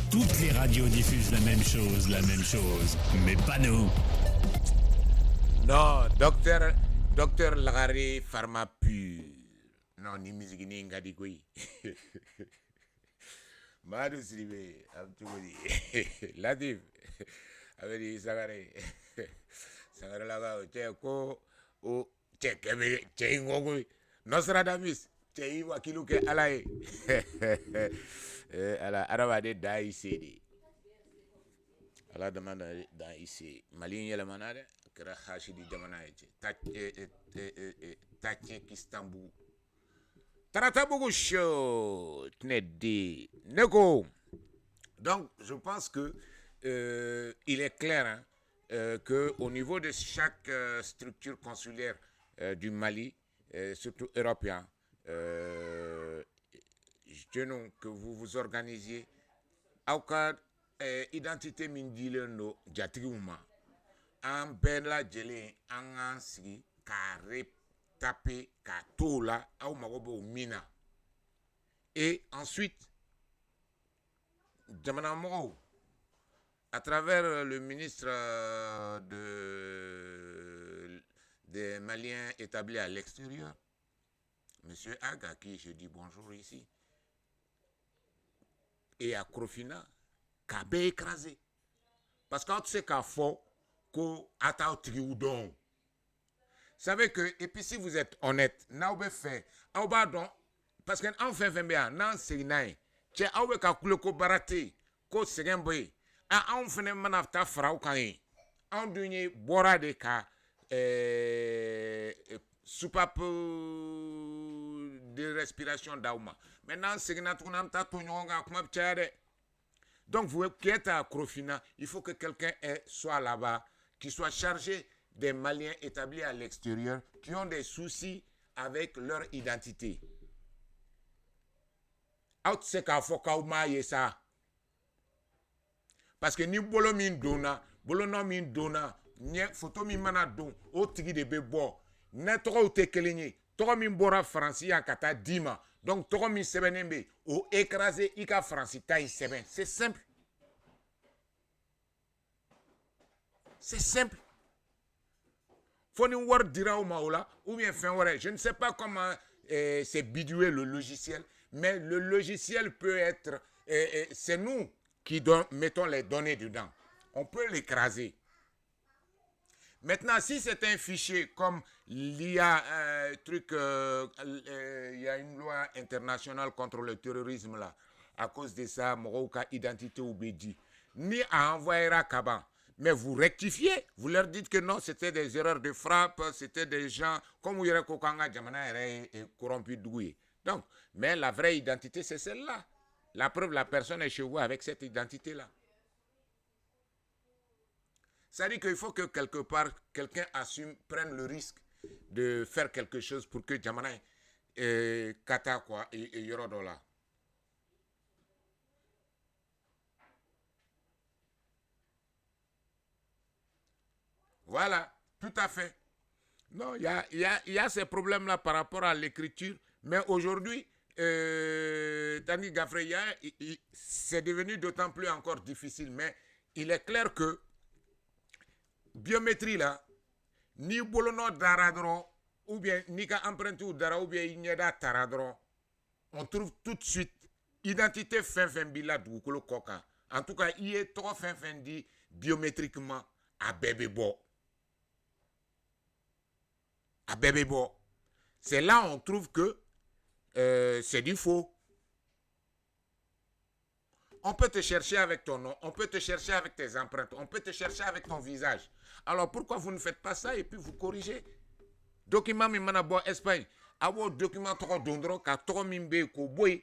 Toutes les radios diffusent la même chose, mais pas nous. Non, docteur Lagari Pharma Pur. Non, ni musique ni ngadigui. Madu Sribe, Abtugudi. Latif. Avedi Sagare. Sagare Laga, Cheko, o Chekebe, Chengogu. Nostradamus, Chei Wakiluke Alaye. Ala Arabade Daïsedi. Ala demande Daïsedi. Malin Yelamanade, Kera Hashidi Jamanaïti. Tache Kistambu. Taratabougou Show. Tnedi. Neko. Donc, je pense que il est clair que au niveau de chaque structure consulaire du Mali, surtout européen, je veux que vous vous organisiez au cas identité mindile no jatiuma en bella gelé en ansi carré tapé katola au magobo mina et ensuite à travers le ministre des Maliens établis à l'extérieur, monsieur Aga, qui je dis bonjour ici, et à Crofina, Kabé écrasé. Parce que tu sais qu'à fond, qu'on attend trioudon. Vous savez que, et puis si vous êtes honnête, n'aubé fait, parce qu'en fait, bien, non, c'est naï. Tu as oué qu'à couler qu'au baraté, qu'au ségemboé, à un phénomène à ta frau quand on dunye bora de ka soupape de respiration d'Aouma. Maintenant, c'est que donc, vous qui êtes à Crofina, il faut que quelqu'un soit là-bas, qui soit chargé des Maliens établis à l'extérieur, qui ont des soucis avec leur identité. Parce que ni bolo min dona, bolo no min dona, ni photo min mana don, o tigi de be bo. Ne togo te kelenye, togo min bora Franci en kata dima. Donc togo min sebenembe, o écrasé ika Franci taille seben. C'est simple. C'est simple. Faut ni war dira au maola, ou bien fin ware. Je ne sais pas comment c'est bidoué le logiciel, mais le logiciel peut être, c'est nous qui mettons les données dedans. On peut l'écraser. Maintenant, si c'est un fichier comme il y a il y a une loi internationale contre le terrorisme là, à cause de ça, Moroka identité ou Bédi, ni à envoyer à Kaban. Mais vous rectifiez, vous leur dites que non, c'était des erreurs de frappe, c'était des gens comme Ouyere Kokanga Djamana est corrompu d'Ouye. Donc, mais la vraie identité, c'est celle-là. La preuve, la personne est chez vous avec cette identité-là. Ça dit qu'il faut que quelque part, quelqu'un assume, prenne le risque de faire quelque chose pour que Djamana Kata quoi, et Yorodola. Voilà, tout à fait. Non, il y a ces problèmes-là par rapport à l'écriture, mais aujourd'hui, Tanguy Gafreya, c'est devenu d'autant plus encore difficile, mais il est clair que biométrie là, ni bolono daradron, ou bien ni ka empreinte ou dara, ou bien igneda taradron, on trouve tout de suite identité fin bila doukolo koka. En tout cas, il est trop fin dit biométriquement à bébébo. À bébébo. C'est là on trouve que c'est du faux. On peut te chercher avec ton nom, on peut te chercher avec tes empreintes, on peut te chercher avec ton visage. Alors pourquoi vous ne faites pas ça et puis vous corrigez? Document mi manabo Espagne. Awo document toko dondro ka toko mimbe ko boy.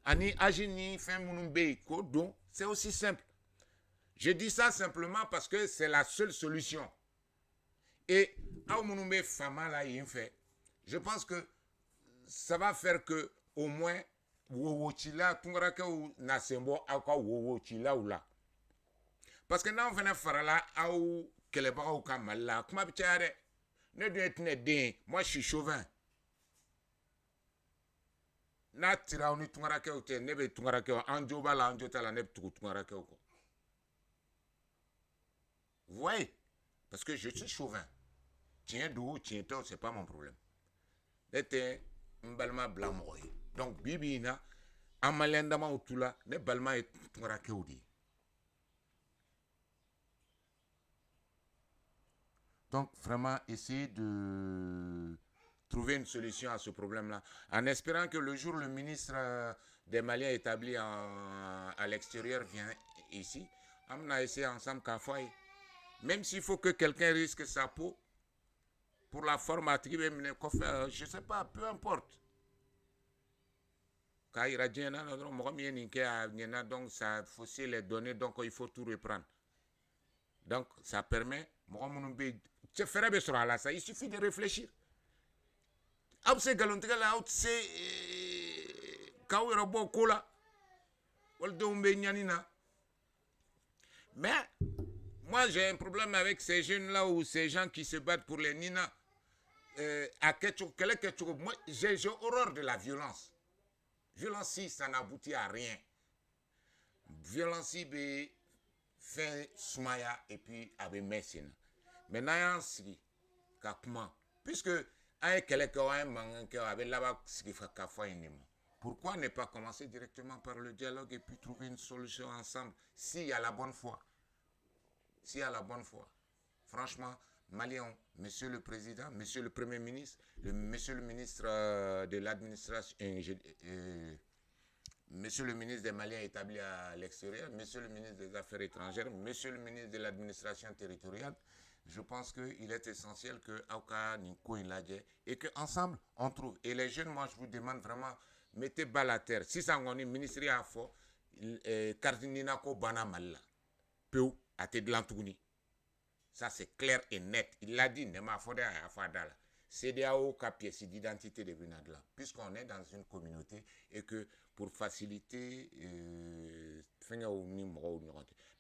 Ani agini fin munumbe ko don, c'est aussi simple. Je dis ça simplement parce que c'est la seule solution. Et awo munumbe fama la yin fait. Je pense que ça va faire que au moins wowochila tungarake ou nasembo aka wowochila ou la. Parce que là on venait faire là ou keleba ou kamala kuma bichare ne doit être né moi je suis chauvin. Na tira oni tungarake ou te nebe tungarake anjo bala anjo tala nebe tungarake ou. Vous voyez? Parce que je suis chauvin. Tiens d'où, tiens toi, c'est pas mon problème. C'était un balma blanc mort. Donc bibi na amalendama outula ne balma et tungarake ou di. Donc, vraiment, essayer de trouver une solution à ce problème-là. En espérant que le jour où le ministre des Maliens établi à l'extérieur vient ici, on a essayé ensemble qu'à faire. Même s'il faut que quelqu'un risque sa peau, pour la formatrice, je ne sais pas, peu importe. Quand il y a des gens, donc ça fausse les données, donc il faut tout reprendre. Donc, ça permet... Il suffit de réfléchir. Mais moi j'ai un problème avec ces jeunes là ou ces gens qui se battent pour les Nina. Moi j'ai horreur de la violence. Violence si ça n'aboutit à rien. Violence si fait Soumaya et puis avec Messina. Maintenant, si, puisque pourquoi ne pas commencer directement par le dialogue et puis trouver une solution ensemble s'il y a la bonne foi? S'il y a la bonne foi. Franchement, Maliens, monsieur le président, monsieur le premier ministre, monsieur le ministre de l'administration, monsieur le ministre des Maliens établis à l'extérieur, monsieur le ministre des Affaires étrangères, monsieur le ministre de l'administration territoriale, je pense qu'il est essentiel que Aouka Ninko Inladje et qu'ensemble on trouve. Et les jeunes, moi je vous demande vraiment, mettez balle à terre. Si ça on est ministre à fond, Cardinina ko bana malla. Peu à te de l'antouni. Ça c'est clair et net. Il l'a dit, Nema Fodé à Fadala. CDAO ka pièce d'identité de Benadla. Puisqu'on est dans une communauté et que pour faciliter,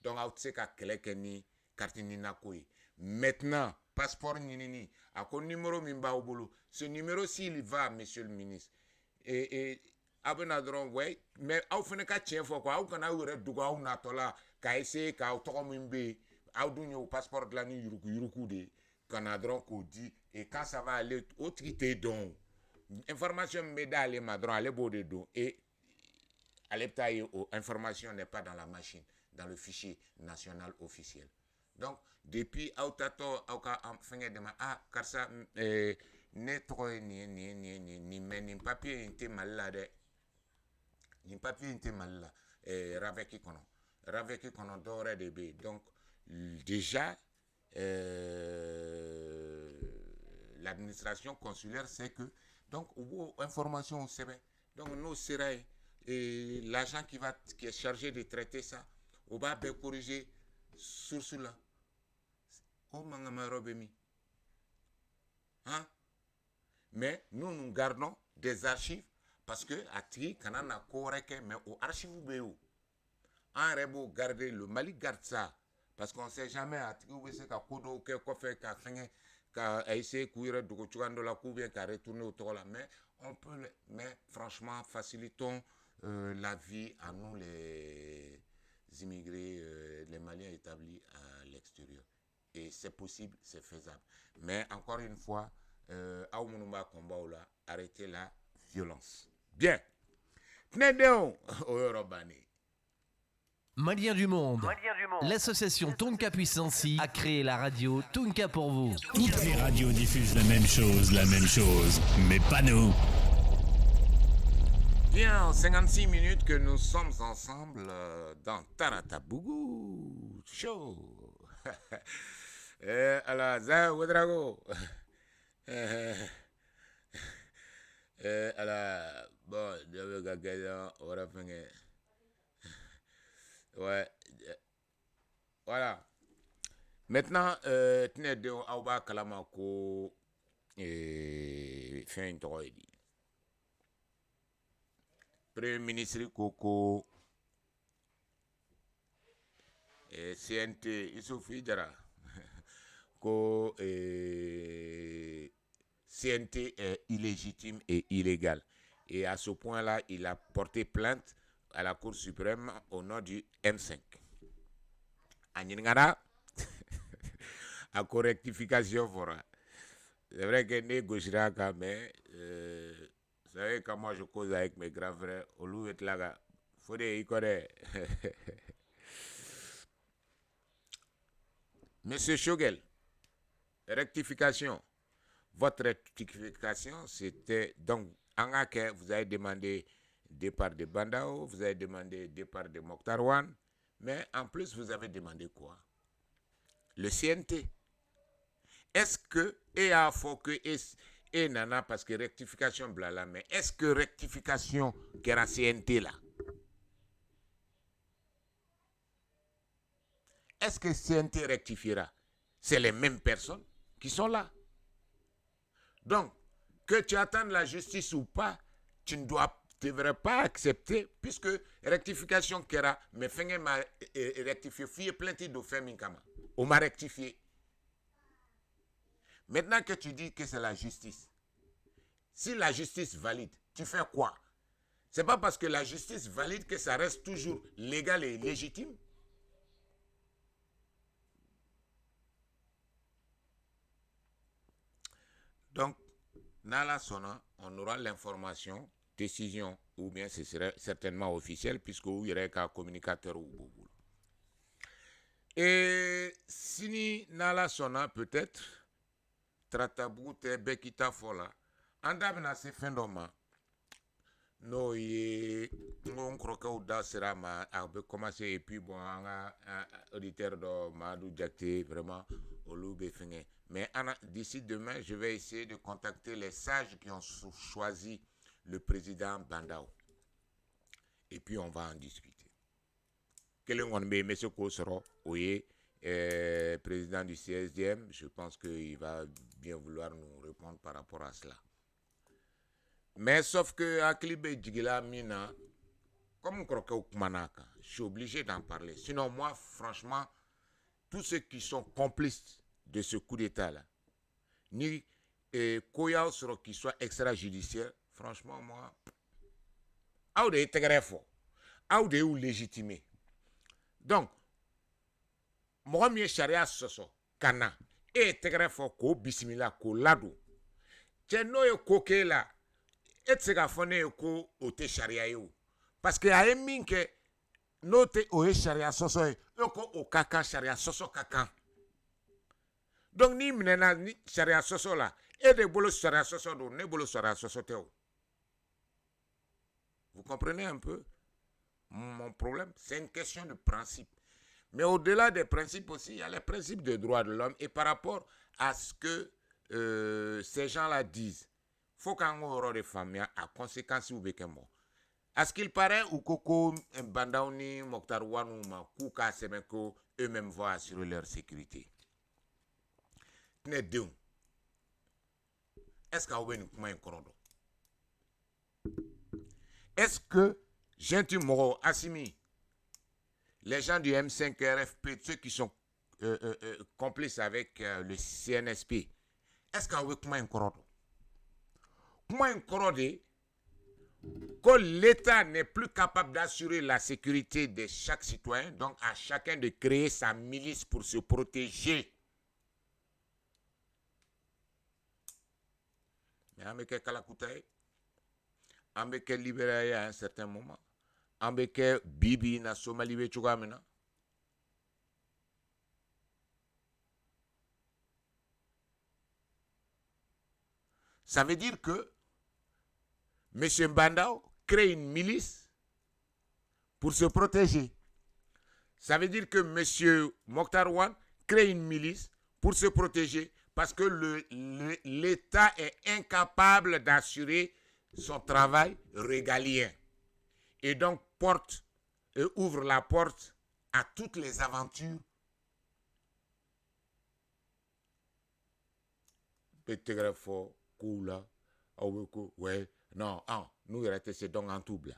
donc c'est ka kelekeni Cardinina koi. Maintenant, passeport Ninini, à quoi numéro Mimba au boulot. Ce numéro s'il va, monsieur le ministre. Et Abenadron, ouais, mais au fin de cas, tiens, faut quoi, au kana ou redouga ou natola, ka essayer, ka auto mimbe, au dunyo passeport de la nuit, yuruku de, kanadron ko dit, et quand ça va aller au trité donc, information médaille madron, allez beau de don, et allez tailler, information n'est pas dans la machine, dans le fichier national officiel. Donc, depuis Autato, Auka, enfin, car ça, ne trop ni papier inte malade, ni papier inte malade, raveki kono d'ore de b. Donc, déjà, l'administration consulaire sait que, donc, information au CB, donc, nous serait, et l'agent qui est chargé de traiter ça, on va corriger sur cela. Oh, mangamarobemi. Hein? Mais nous gardons des archives parce que à Tri, Kanana Koreke, mais au archive BO. En Rebo, garder le Mali garde ça. Parce qu'on ne sait jamais à Tri où c'est qu'à Kodo, qu'à fait, qu'à essayer de courir de Kochouando la Koubien, qu'à retourner autour là. Mais on peut, mais franchement, facilitons la vie à nous, les immigrés, les Maliens établis à l'extérieur. Et c'est possible, c'est faisable. Mais encore une fois, arrêtez la violence. Bien. Maliens du monde. L'association Tonka Puissancy a créé la radio Tonka pour vous. Toutes les radios diffusent la même chose, mais pas nous. Bien, 56 minutes que nous sommes ensemble dans Taratabougou Show. Alors, ça, Ouedrago. Alors, bon, je vais regarder, on va faire. Ouais. Voilà. Maintenant, tenez de Aouba Kalamako et fin une droïde. Premier ministre Koko et CNT Issoufou Djara. Que CNT est illégitime et illégal. Et à ce point-là, il a porté plainte à la Cour suprême au nom du M5. Agningara, à correctification fora. C'est vrai que ne gauchera quand même. Vous savez, quand moi je cause avec mes grands frères, au loup et là, faut des connaît. Monsieur Chogel, rectification. Votre rectification, c'était donc en Aké, vous avez demandé départ de Bandao, vous avez demandé départ de Mokhtarwan, mais en plus vous avez demandé quoi? Le CNT. Est-ce que, et à faut que, et nana, parce que rectification blala, mais est-ce que rectification qui est la CNT là? Est-ce que CNT rectifiera? C'est les mêmes personnes qui sont là. Donc, que tu attendes la justice ou pas, tu ne devrais pas accepter, puisque rectification kera, mais fenge m'a rectifié, fille plainte de Feminkama. On m'a rectifié. Maintenant que tu dis que c'est la justice, si la justice valide, tu fais quoi? C'est pas parce que la justice valide que ça reste toujours légal et légitime. Donc, dans la sona, on aura l'information, décision, ou bien ce serait certainement officiel, puisqu'il y aurait qu'un communicateur ou boulot. Et si dans la sona, peut-être, Trataboute, Bekita Fola, Andabna se fendoma, no on croque au da sera ma a commencé et puis bon un auditeur de Madou Diakté vraiment Mais d'ici demain, je vais essayer de contacter les sages qui ont choisi le président Bandao. Et puis on va en discuter. M. Kosoro, président du CSDM, je pense qu'il va bien vouloir nous répondre par rapport à cela. Mais sauf que Aklibe Djigila Mina, comme je suis obligé d'en parler. Sinon, moi, franchement, tous ceux qui sont complices de ce coup d'État-là, ni Koya Osoro qui soit extrajudiciaire, franchement, moi, Aoude est très fort. Aoude est légitimé. Donc, moi, je charia soso, kana, et très fort, ko bismillah, ko lado. Tcheno yo koke la, et sega fone yo ko ote charia yo. Parce que a emin que note oe charia soso yo ko o kaka charia soso kaka. Donc ni mnena ni charia soso la, et de bolo charia soso do, ne bolo charia soso teo. Vous comprenez un peu mon problème? C'est une question de principe. Mais au-delà des principes aussi, il y a les principes des droits de l'homme. Et par rapport à ce que ces gens-là disent, il faut qu'on ait des familles à conséquence ou béquement. À ce qu'il paraît, ou Koko, Bandaouni, Mokhtar Wan ou Kouka, Semeko, eux-mêmes vont assurer leur sécurité. Est-ce que vous avez Est-ce que Gentil Moro, Assimi, les gens du M5 RFP, ceux qui sont complices avec le CNSP, est-ce qu'on veut comment un corode? Comment un corode que l'État n'est plus capable d'assurer la sécurité de chaque citoyen, donc à chacun de créer sa milice pour se protéger. Mais on veut Kalakoutaï, on veut libérer à un certain moment. Ambeke Bibi na Somalie Bechugamena. Ça veut dire que M. Mbandao crée une milice pour se protéger. Ça veut dire que M. Mokhtar Wan crée une milice pour se protéger parce que l'État est incapable d'assurer son travail régalien. Et donc porte et ouvre la porte à toutes les aventures. Pétégrafo, Koula, Aweko, ouais, non, nous c'est donc en tout blanc.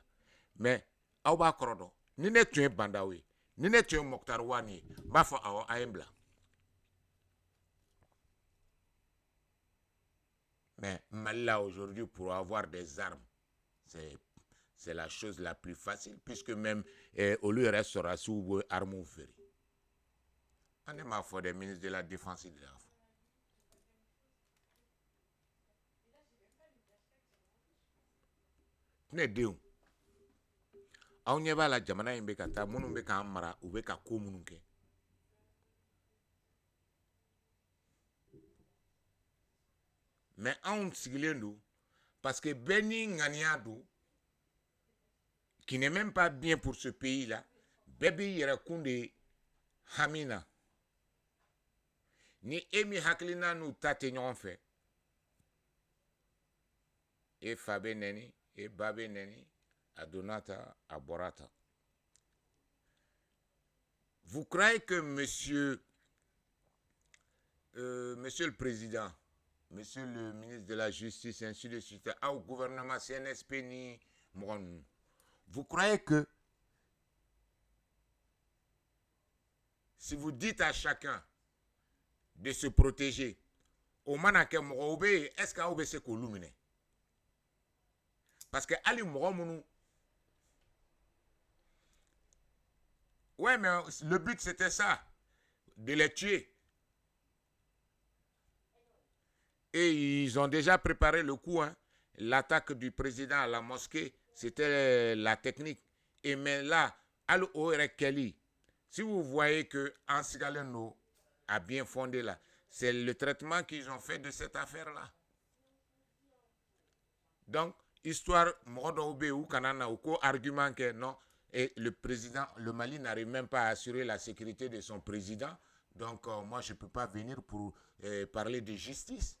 Mais, Awa Krodo, ni ne tu es Bandawi, ni ne tu es Mokhtar Wani, Bafo Awa Aembla. Mais Malila aujourd'hui, pour avoir des armes, c'est la chose la plus facile, puisque même au lieu restera sous armes ferry. On est ma foi des ministres de la Défense et de l'Info. Ne déu. On y va la jamana imbekata, monumbeka amara, ubeka komununke. Mais on s'y parce que Beni Nganiadou, qui n'est même pas bien pour ce pays-là, Bébé Yerakunde Hamina, ni Emi Haklina nous tatenons fait, et Fabé Neni, et Babé Neni, Adonata, Aborata. Vous croyez que monsieur le Président, monsieur le ministre de la Justice, ainsi de suite, au gouvernement CNSP ni Mouron, vous croyez que si vous dites à chacun de se protéger, au manake Mouroube, est-ce qu'Aoube c'est Kouloumine? Parce que Ali Mouroumounou, ouais, mais le but c'était ça, de les tuer. Et ils ont déjà préparé le coup, hein. L'attaque du président à la mosquée, c'était la technique. Et mais là, Al-Orekeli, si vous voyez que Ansigaleno a bien fondé là, c'est le traitement qu'ils ont fait de cette affaire-là. Donc, histoire, Morodoube ou Kanana ou quoi, argument que non, et le président, le Mali n'arrive même pas à assurer la sécurité de son président. Donc, moi, je ne peux pas venir pour parler de justice.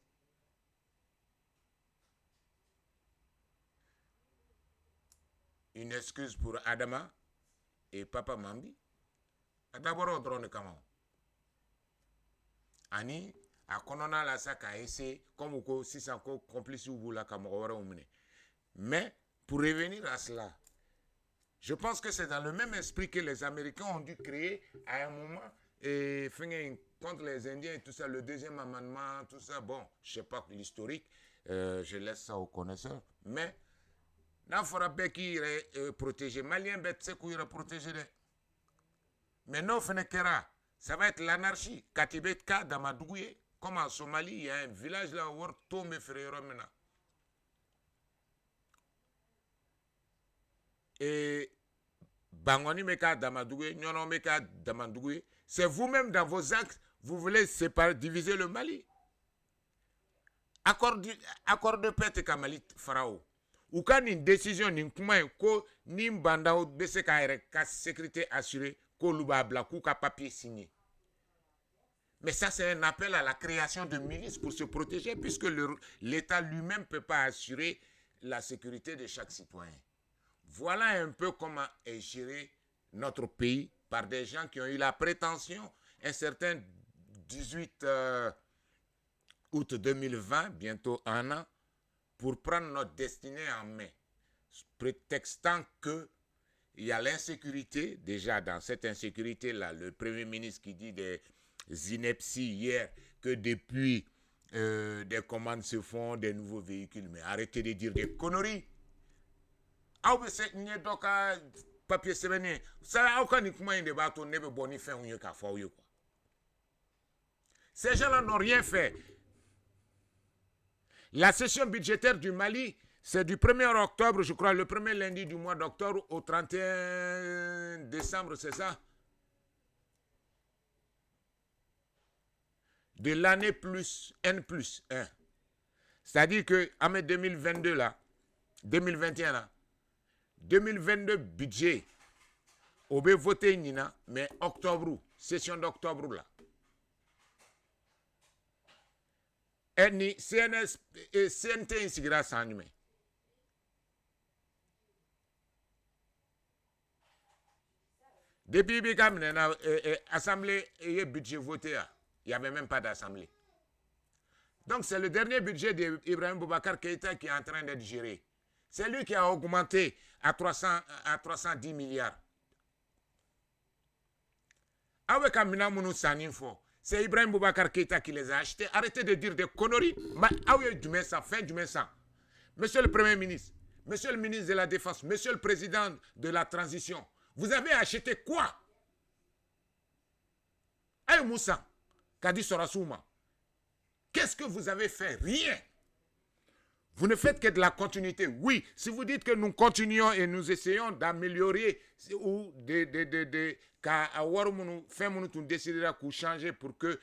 Une excuse pour Adama et Papa Mambi. D'abord, on drone comment? Ani, à Konona la saka essayer, comme si c'est encore complice ou la Kamora. Mais, pour revenir à cela, je pense que c'est dans le même esprit que les Américains ont dû créer à un moment et contre les Indiens et tout ça, le deuxième amendement, tout ça. Bon, je ne sais pas l'historique, je laisse ça aux connaisseurs. Mais, il faudra bien qu'il est protégé. Malien, c'est qu'il est protégé. Mais non, ça va être l'anarchie. Katibetka, Damadouye, comme en Somalie, il y a un village là où tout mes frères maintenant. Et Bangoni Meka Damadouye, Nyono Meka Damadouye, c'est vous-même dans vos actes, vous voulez séparer, diviser le Mali. Accord de paix Kamali Farao. Ou quand une décision ni ko ni banda ou bese ka sécurité assurée ko luba blakou ka papier signé. Mais ça c'est un appel à la création de milices pour se protéger puisque l'État lui-même ne peut pas assurer la sécurité de chaque citoyen. Voilà un peu comment est géré notre pays par des gens qui ont eu la prétention, un certain 18 août 2020, bientôt un an, pour prendre notre destinée en main, prétextant qu'il y a l'insécurité. Déjà, dans cette insécurité-là, le Premier ministre qui dit des inepties hier, que depuis des commandes se font, des nouveaux véhicules. Mais arrêtez de dire des conneries. Papier semaine, ça aucun de bateau ne peut boni faire un quoi. Ces gens-là n'ont rien fait. La session budgétaire du Mali, c'est du 1er octobre, je crois, le premier lundi du mois d'octobre au 31 décembre, c'est ça? De l'année plus N+1. C'est-à-dire que en 2022 là, 2021 là, 2022 budget, on peut voter Nina, mais octobre, session d'octobre là. Et CNS et CNT insigira sanjume. Depuis l'Assemblée et budget voté, il n'y avait même pas d'assemblée. Donc c'est le dernier budget d'Ibrahim Boubacar Keïta qui est en train d'être géré. C'est lui qui a augmenté à 310 milliards. Avec Amina Mounou Saninfo. C'est Ibrahim Boubacar Keïta qui les a achetés. Arrêtez de dire des conneries. Fin du mai ça. Monsieur le Premier ministre, Monsieur le ministre de la Défense, Monsieur le Président de la Transition, vous avez acheté quoi? Aïe Moussa, Kadi Sorasouma, qu'est-ce que vous avez fait? Rien. Vous ne faites que de la continuité. Oui, si vous dites que nous continuons et nous essayons d'améliorer ou décidera de changer pour que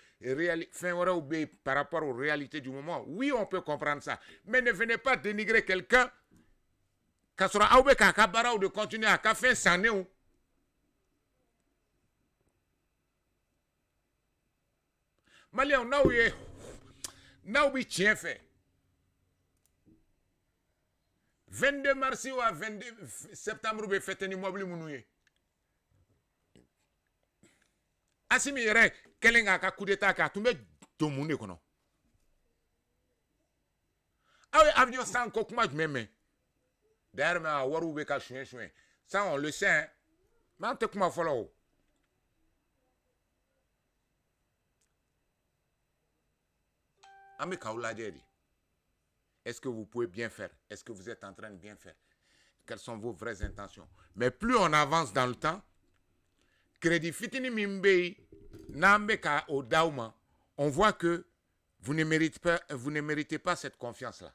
par rapport aux réalités du moment, oui, on peut comprendre ça. Mais ne venez pas dénigrer quelqu'un qui sera ou de continuer à faire ça. Malien, on a tient fait. 22 mars ou à 22 septembre, vous faites un immeuble mounoué. Asimi yere, kelenga ka coup d'état ka tumbe domune kono. Ah oui, avion sans kokuma même. D'ailleurs, mais waru be ka chouin. Ça on le sait. Hein? Mais on te kuma follow. Ame kaula dedi. Est-ce que vous pouvez bien faire? Est-ce que vous êtes en train de bien faire? Quelles sont vos vraies intentions? Mais plus on avance dans le temps, crédit fitini mimbei nambeka au dauma, on voit que vous ne méritez pas cette confiance-là.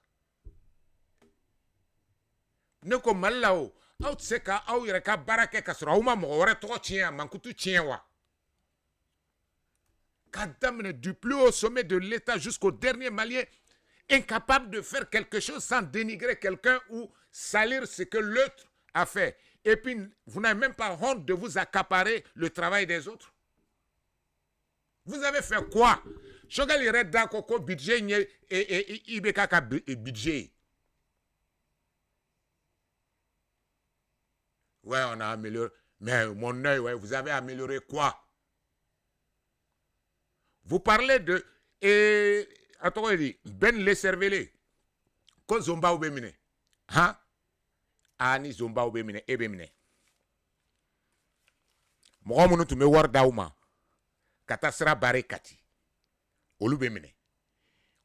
Ne comme malao, out seka au ireka barake kasra uma mo ore to tien mankutu tien wa. Kadamne du plus haut sommet de l'État jusqu'au dernier Malien, incapable de faire quelque chose sans dénigrer quelqu'un ou salir ce que l'autre a fait. Et puis, vous n'avez même pas honte de vous accaparer le travail des autres. Vous avez fait quoi? Chogal irait d'accord qu'au budget et Ibeka budget. Ouais, on a amélioré. Mais mon œil, ouais, vous avez amélioré quoi? Vous parlez de... Et... Attends, il dit, Ben les cervelés. Quand Zomba ou Bemine. Hein? Ani Zomba ou Bemine. Et Bemine. Moi, mon tu me war dauma. Katasra bare kati. Olu Bemine.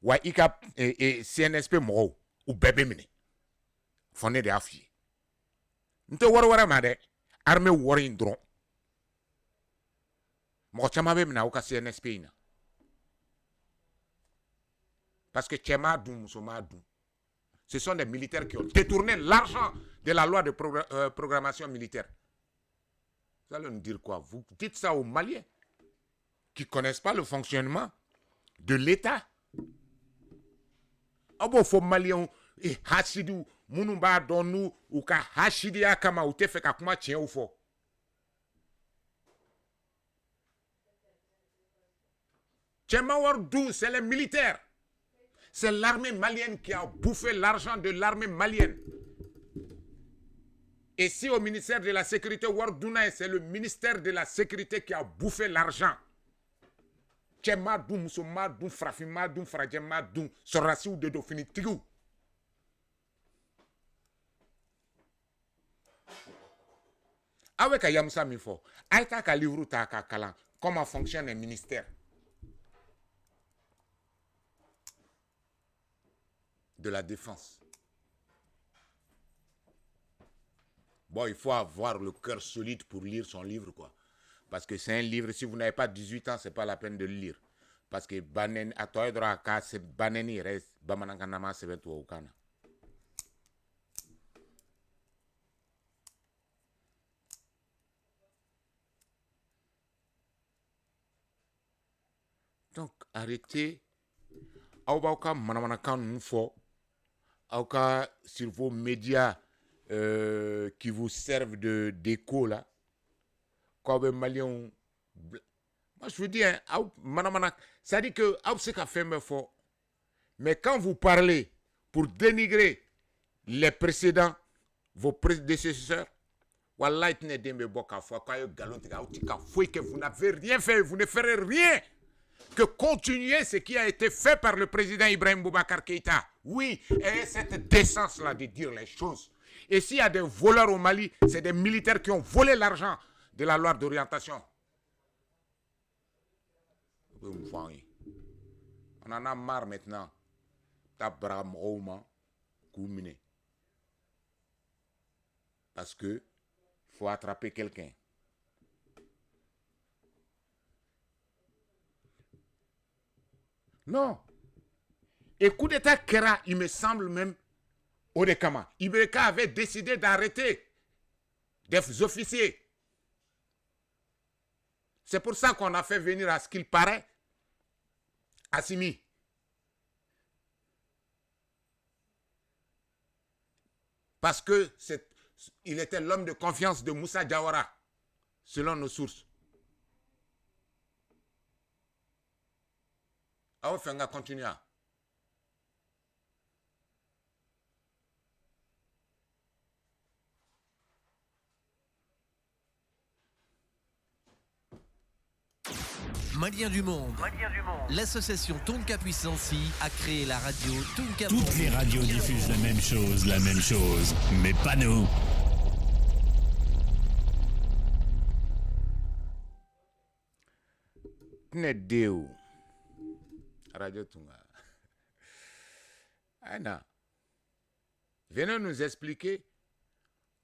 Wa ika CNSP mo ou bébé mine. Fondé de affier. Nte war made. Armée war indron. Mo chama Bemina ou ka CNSP ina. Parce que Tchema Doum, ce sont des militaires qui ont détourné l'argent de la loi de programmation militaire. Vous allez nous dire quoi? Vous dites ça aux Maliens qui ne connaissent pas le fonctionnement de l'État. Ah bon, faut Maliens et Hachidou, Mounumba Donou, ou ka Hachidi Akama, ou te fait kakuma tien ou fo. Tchema Wardou, c'est les militaires. C'est l'armée malienne qui a bouffé l'argent de l'armée malienne. Et si au ministère de la Sécurité, Wardouna, c'est le ministère de la Sécurité qui a bouffé l'argent. Tchemadoum, Somadoum, Frafimadoum, Fradjemadoum, Sorasi ou Dedo Finitigou. Avec Ayamsa Mifo, Aïta ka livre ta ka kalan, comment fonctionne un ministère de la défense. Bon, il faut avoir le cœur solide pour lire son livre, quoi. Parce que c'est un livre, si vous n'avez pas 18 ans, c'est pas la peine de le lire. Parce que banen atoydra ka se baneni reste bamananganama se vetu okana. Donc, arrêtez. Aubauka manamanakan nufo. Auka sur vos médias qui vous servent d'écho là. Comme Maliens. Moi je veux dire, ça dit que mais quand vous parlez pour dénigrer les précédents, vos prédécesseurs, vous n'avez rien fait, vous ne ferez rien que continuer ce qui a été fait par le président Ibrahim Boubacar Keïta. Oui, et cette décence-là de dire les choses. Et s'il y a des voleurs au Mali, c'est des militaires qui ont volé l'argent de la loi d'orientation. On en a marre maintenant. Parce que faut attraper quelqu'un. Non. Et coup d'état Kera, il me semble même, Odekama. Ibreka avait décidé d'arrêter des officiers. C'est pour ça qu'on a fait venir, à ce qu'il paraît, Assimi. Parce que il était l'homme de confiance de Moussa Diawara, selon nos sources. Ah, on va continuer. Maliens du monde. L'association Tonka Puissance a créé la radio Tonka. Toutes les radios diffusent la même chose, mais pas nous. Nedeu. Radio Tunga. Anna. Venez nous expliquer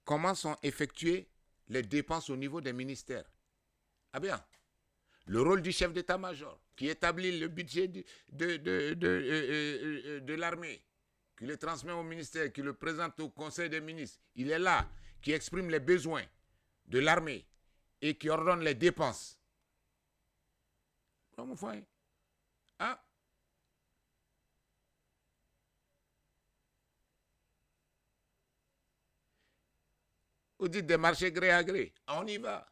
comment sont effectuées les dépenses au niveau des ministères. Ah bien. Le rôle du chef d'état-major, qui établit le budget de l'armée, qui le transmet au ministère, qui le présente au conseil des ministres. Il est là, qui exprime les besoins de l'armée et qui ordonne les dépenses. Comment faire? Hein? Vous dites des marchés gré à gré. On y va.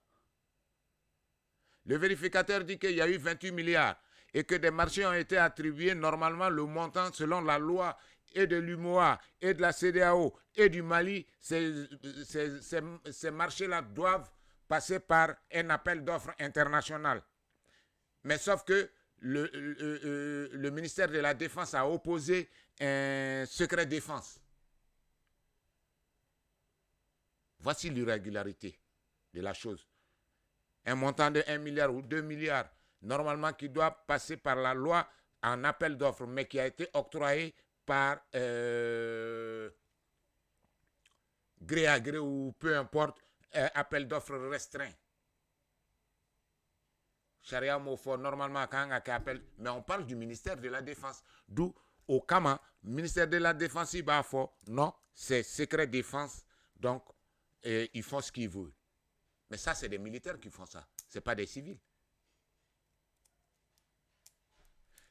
Le vérificateur dit qu'il y a eu 28 milliards et que des marchés ont été attribués normalement le montant selon la loi et de l'UMOA et de la CEDEAO et du Mali. Ces marchés-là doivent passer par un appel d'offres international. Mais sauf que le ministère de la Défense a opposé un secret défense. Voici l'irrégularité de la chose. Un montant de 1 milliard ou 2 milliards, normalement qui doit passer par la loi en appel d'offres, mais qui a été octroyé par gré à gré ou peu importe, appel d'offres restreint. Charia Mofo, normalement, quand on appelle, mais on parle du ministère de la Défense. D'où, au Kama, ministère de la Défense, il va fort. Non, c'est secret défense. Donc, ils font ce qu'ils veulent. Mais ça, c'est des militaires qui font ça. Ce n'est pas des civils.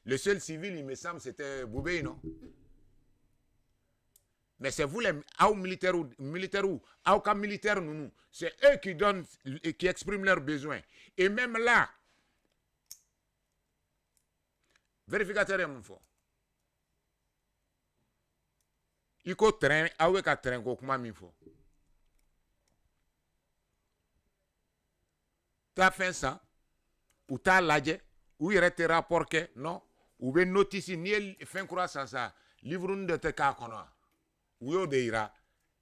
Le seul civil, il me semble, c'était Boubé, non? Mais c'est vous les militaires nous. C'est eux qui donnent, qui expriment leurs besoins. Et même là, vérificateur est mon fort. Il faut train, avec un train, comment il faut. Tu as fait ça, ou tu as lâché, ou il reste rapport que, non, ou bien notice, ni fin croissance ça, livre de tes cas, ou yo deira,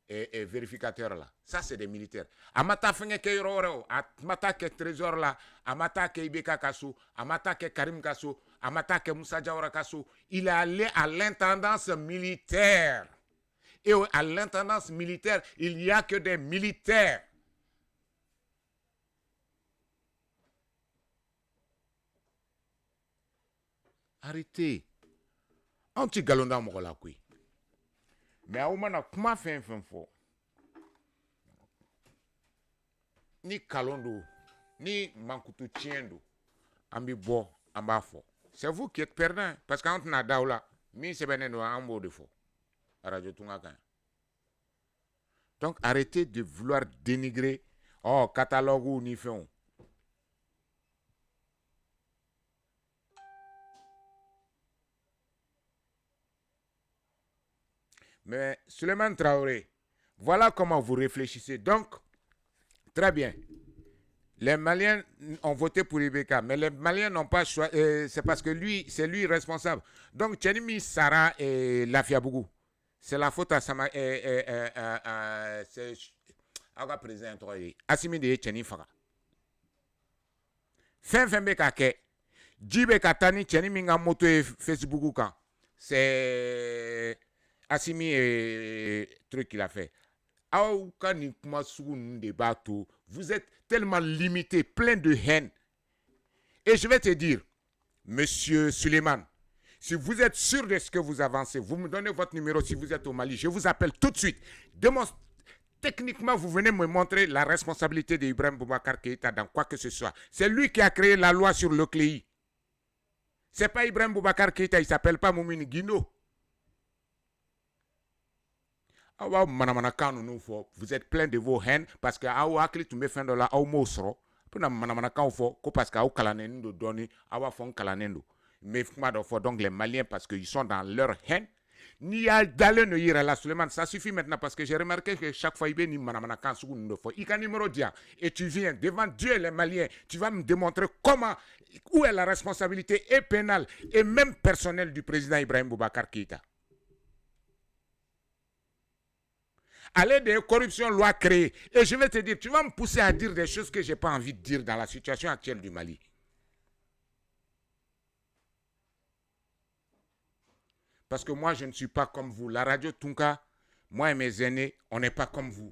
et vérificateur là. Ça, c'est des militaires. Amata fenge ke yororo, amata ke trésor là, amata ke Ibeka Kassou, amata ke Karim Kassou, amata ke Moussa Diawara Kassou. Il est allé à l'intendance militaire. Et à l'intendance militaire, il n'y a que des militaires. Arrêtez. Un petit galon dans mon là, oui. Mais à un comment faire un fort? Ni kalondo, ni mankutu tiendo, ambi bo, amba fort. C'est vous qui êtes perdant. Parce que quand on a daoula, mi se benen en beau de fort. Radio Tungakan. Donc arrêtez de vouloir dénigrer. Oh, catalogue ou ni fait. Mais Suleiman Traoré, voilà comment vous réfléchissez. Donc, très bien. Les Maliens ont voté pour Ibeka, mais les Maliens n'ont pas choisi. C'est parce que c'est lui responsable. Donc, Tchenimi Sara et Lafiabougou, c'est la faute à Sama. C'est le président Assimi de Tcheni Fara. Fin Beka ke, Jibe Katani Tchenimi nga moto et Facebook quand. C'est Assimi et truc qu'il a fait. Vous êtes tellement limité, plein de haine. Et je vais te dire, monsieur Suleiman, si vous êtes sûr de ce que vous avancez, vous me donnez votre numéro si vous êtes au Mali, je vous appelle tout de suite. Techniquement, vous venez me montrer la responsabilité d'Ibrahim Boubacar Keïta dans quoi que ce soit. C'est lui qui a créé la loi sur le CLEI. Ce n'est pas Ibrahim Boubacar Keïta, il ne s'appelle pas Moumini Guino. Vous êtes plein de vos haines parce que donc les Maliens parce qu'ils sont dans leur haine. Ça suffit maintenant parce que j'ai remarqué que chaque fois il numéro et tu viens devant Dieu les Maliens, tu vas me démontrer où est la responsabilité et pénale et même personnelle du président Ibrahim Boubacar Keïta. Allez de corruption, loi créée. Et je vais te dire, tu vas me pousser à dire des choses que je n'ai pas envie de dire dans la situation actuelle du Mali. Parce que moi, je ne suis pas comme vous. La radio Tunka, moi et mes aînés, on n'est pas comme vous.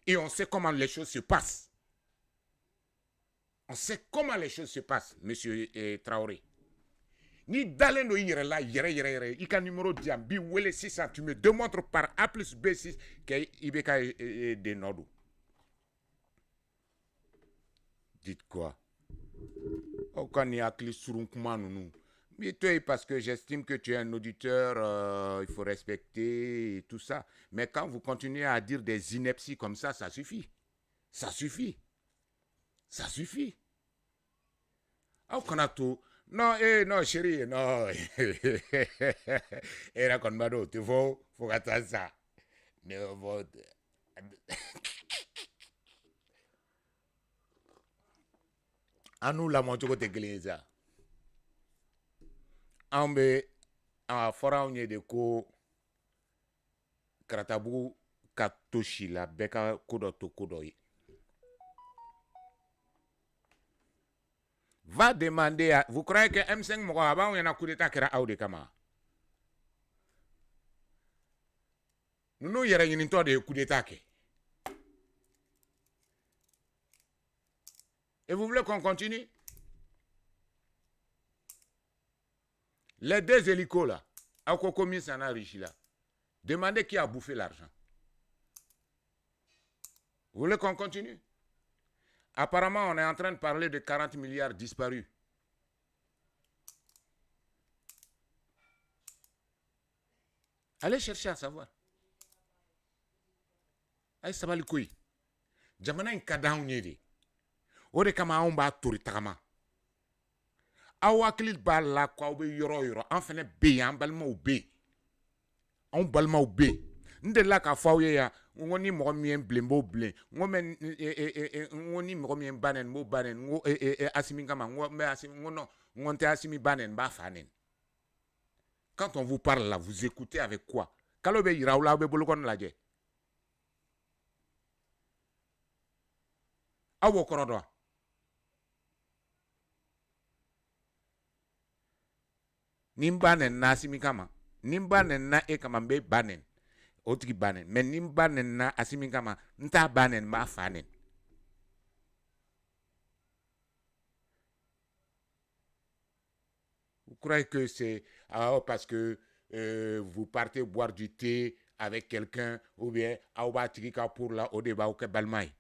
Et on sait comment les choses se passent. On sait comment les choses se passent, monsieur Traoré. Ni dalendo yere la yere ika numéro diambi wele 600 tu me démontres par A plus B6 que Ibeka de Nodou. Dites quoi? Quand il y a clé sur un commande nous Mais toi, parce que j'estime que tu es un auditeur, il faut respecter et tout ça. Mais quand vous continuez à dire des inepties comme ça suffit. Ça suffit. Ça suffit. Ah, on a tout. Non, non, chérie, non. Et raconte-moi, tu faut attendre ça. Mais à nous, la moitié de l'église. An bɛ a fɔra anw ye de ko Karatabugu ka to si la bɛɛ ka ko dɔ to ko dɔ ye. Va demander à... Vous croyez que M5 mɔgɔ a b'anw ɲɛna coup d'état kɛra aw de kama? Ninnu yɛrɛ ɲinitɔ de ye coup d'état kɛ. Et vous voulez qu'on continue? Les 2 hélicos là, à quoi combien ça n'a enrichi là? Demandez qui a bouffé l'argent. Vous voulez qu'on continue? Apparemment, on est en train de parler de 40 milliards disparus. Allez chercher à savoir. Allez, ça va le couille. Jamana in kadang nyedi. Ode kama on ba tori tagama. Aw hakili b'a la ko aw bɛ yɔrɔ o yɔrɔ an fana bɛ yen an balimaw bɛ yen anw balimaw bɛ yen n delila k'a fɔ aw ye yan n ko ni mɔgɔ min ye n bilen n b'o bilen n ko ni mɔgɔ min ye n ba nɛni n b'o ba nɛni n ko Asimi kama n ko n bɛ Asimi n ko non n ko n tɛ Asimi ba nɛni n b'a fa nɛni. Quand on vous parle là vous écoutez avec quoi? Kalo bɛ yira aw la aw bɛ bolokɔni lajɛ aw b'o kɔrɔ dɔn. Nimbanen na Asimi kama nimbanen na e kama mbe banen otiki banen mais nimbanen na Asimi kama nta banen ma fanen. Vous croyez que c'est parce que vous partez boire du thé avec quelqu'un ou bien awa tika pour la au débat au balmai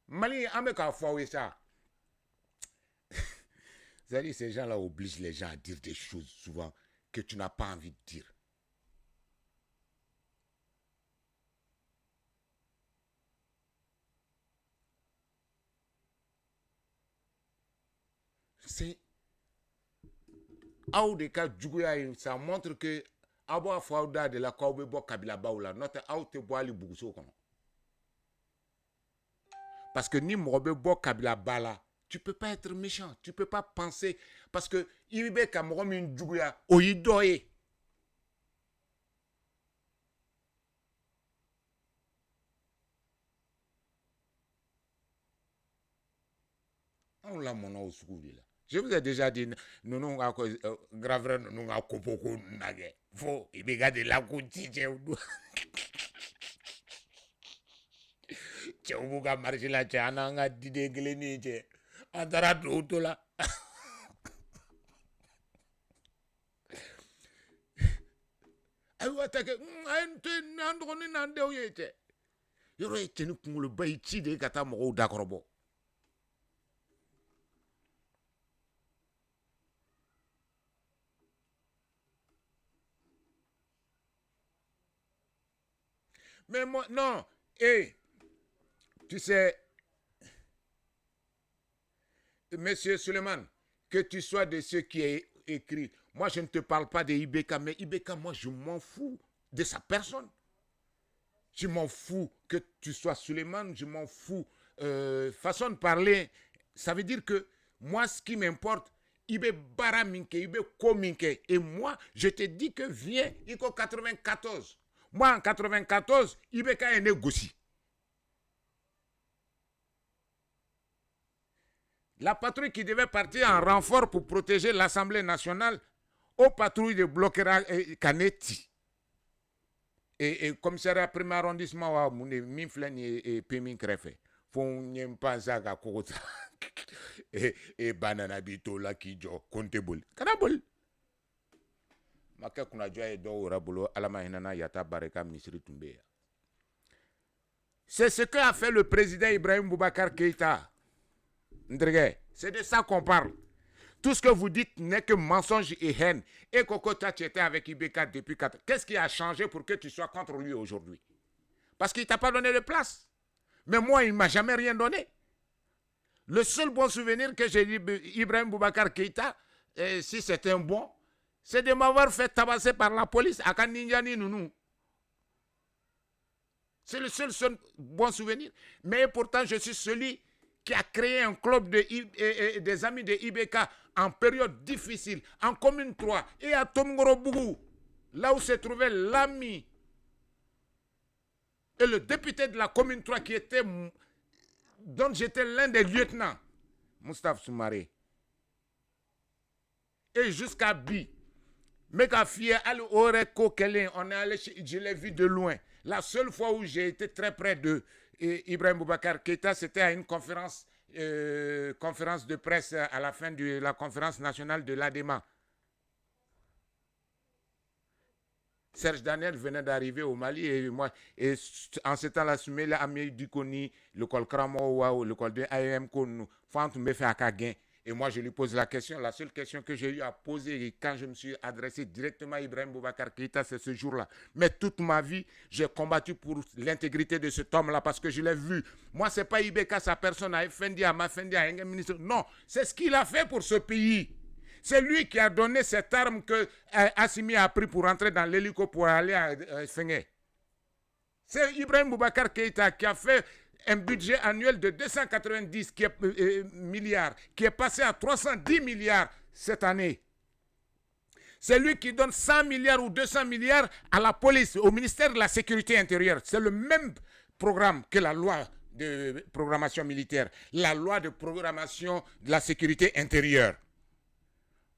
Mali ameka fwa ça. C'est-à-dire, ces gens-là obligent les gens à dire des choses souvent que tu n'as pas envie de dire. C'est... Ça montre que Abo Fauda de la Kaube Bo Kabila Baoula, notre Aoute Boali Bougso. Parce que ni Mobe Bo Kabila Bala. Tu ne peux pas être méchant, tu ne peux pas penser, parce que Ibe Kamorom Djouya, Oidoye. On l'a mon au secours là. Je vous ai déjà dit, nous nous avons grave, nous avons beaucoup nage. Faut, il me garde la coutie, tu as marché là, tu as un idée glénée. Andara do la ayo atake ante nandroni nande oyete yoro etenu kungulu bayti de kata mo dakorobo mais moi non tu sais Monsieur Suleiman, que tu sois de ceux qui est écrit. Moi, je ne te parle pas de Ibeka, mais Ibeka, moi, je m'en fous de sa personne. Je m'en fous que tu sois Suleiman, je m'en fous. Façon de parler, ça veut dire que moi, ce qui m'importe, Ibe Baraminke, Ibe Kominke. Et moi, je te dis que viens, Iko 94. Moi, en 94, Ibeka est négocié. La patrouille qui devait partir en renfort pour protéger l'Assemblée nationale aux patrouilles de Bloquera et Canetti. Et commissariat premier arrondissement, Minflen et Pémin Krefé. Fon pas ça à Kota. Et Banana Bito là qui jo comptable. Kanabol. Maka kuna joie do rabolo alama hinana yata bareka ministre Tumbeya. C'est ce qu'a fait le président Ibrahim Boubacar Keïta. C'est de ça qu'on parle. Tout ce que vous dites n'est que mensonge et haine. Et Coco, toi, tu étais avec Ibeka depuis 4 ans. Qu'est-ce qui a changé pour que tu sois contre lui aujourd'hui? Parce qu'il ne t'a pas donné de place. Mais moi, il ne m'a jamais rien donné. Le seul bon souvenir que j'ai dit Ibrahim Boubacar Keïta, si c'est un bon, c'est de m'avoir fait tabasser par la police à Kandinjani Nounou. C'est le seul bon souvenir. Mais pourtant, je suis celui qui a créé un club des amis de Ibeka en période difficile, en commune 3 et à Tomgoro-Bougou, là où se trouvait l'ami et le député de la commune 3 dont j'étais l'un des lieutenants, Moustapha Soumaré. Et jusqu'à Bi. Megafie, on est allé, je l'ai vu de loin. La seule fois où j'ai été très près de Ibrahim Boubacar Keïta, c'était à une conférence de presse à la fin de la conférence nationale de l'ADEMA. Serge Daniel venait d'arriver au Mali et moi, en ce temps-là, Soumela Amé Dukoni, le col Kramo, le col de AEM, Fant me fait Akaguen. Et moi, je lui pose la question. La seule question que j'ai eu à poser quand je me suis adressé directement à Ibrahim Boubacar Keïta, c'est ce jour-là. Mais toute ma vie, j'ai combattu pour l'intégrité de cet homme-là parce que je l'ai vu. Moi, ce n'est pas Ibeka, sa personne, à Effendi, à Mafendi, à un ministre. Non, c'est ce qu'il a fait pour ce pays. C'est lui qui a donné cette arme que Assimi a pris pour entrer dans l'hélico pour aller à Fengé. C'est Ibrahim Boubacar Keïta qui a fait un budget annuel de 290 milliards, qui est passé à 310 milliards cette année. C'est lui qui donne 100 milliards ou 200 milliards à la police, au ministère de la Sécurité intérieure. C'est le même programme que la loi de programmation militaire, la loi de programmation de la sécurité intérieure.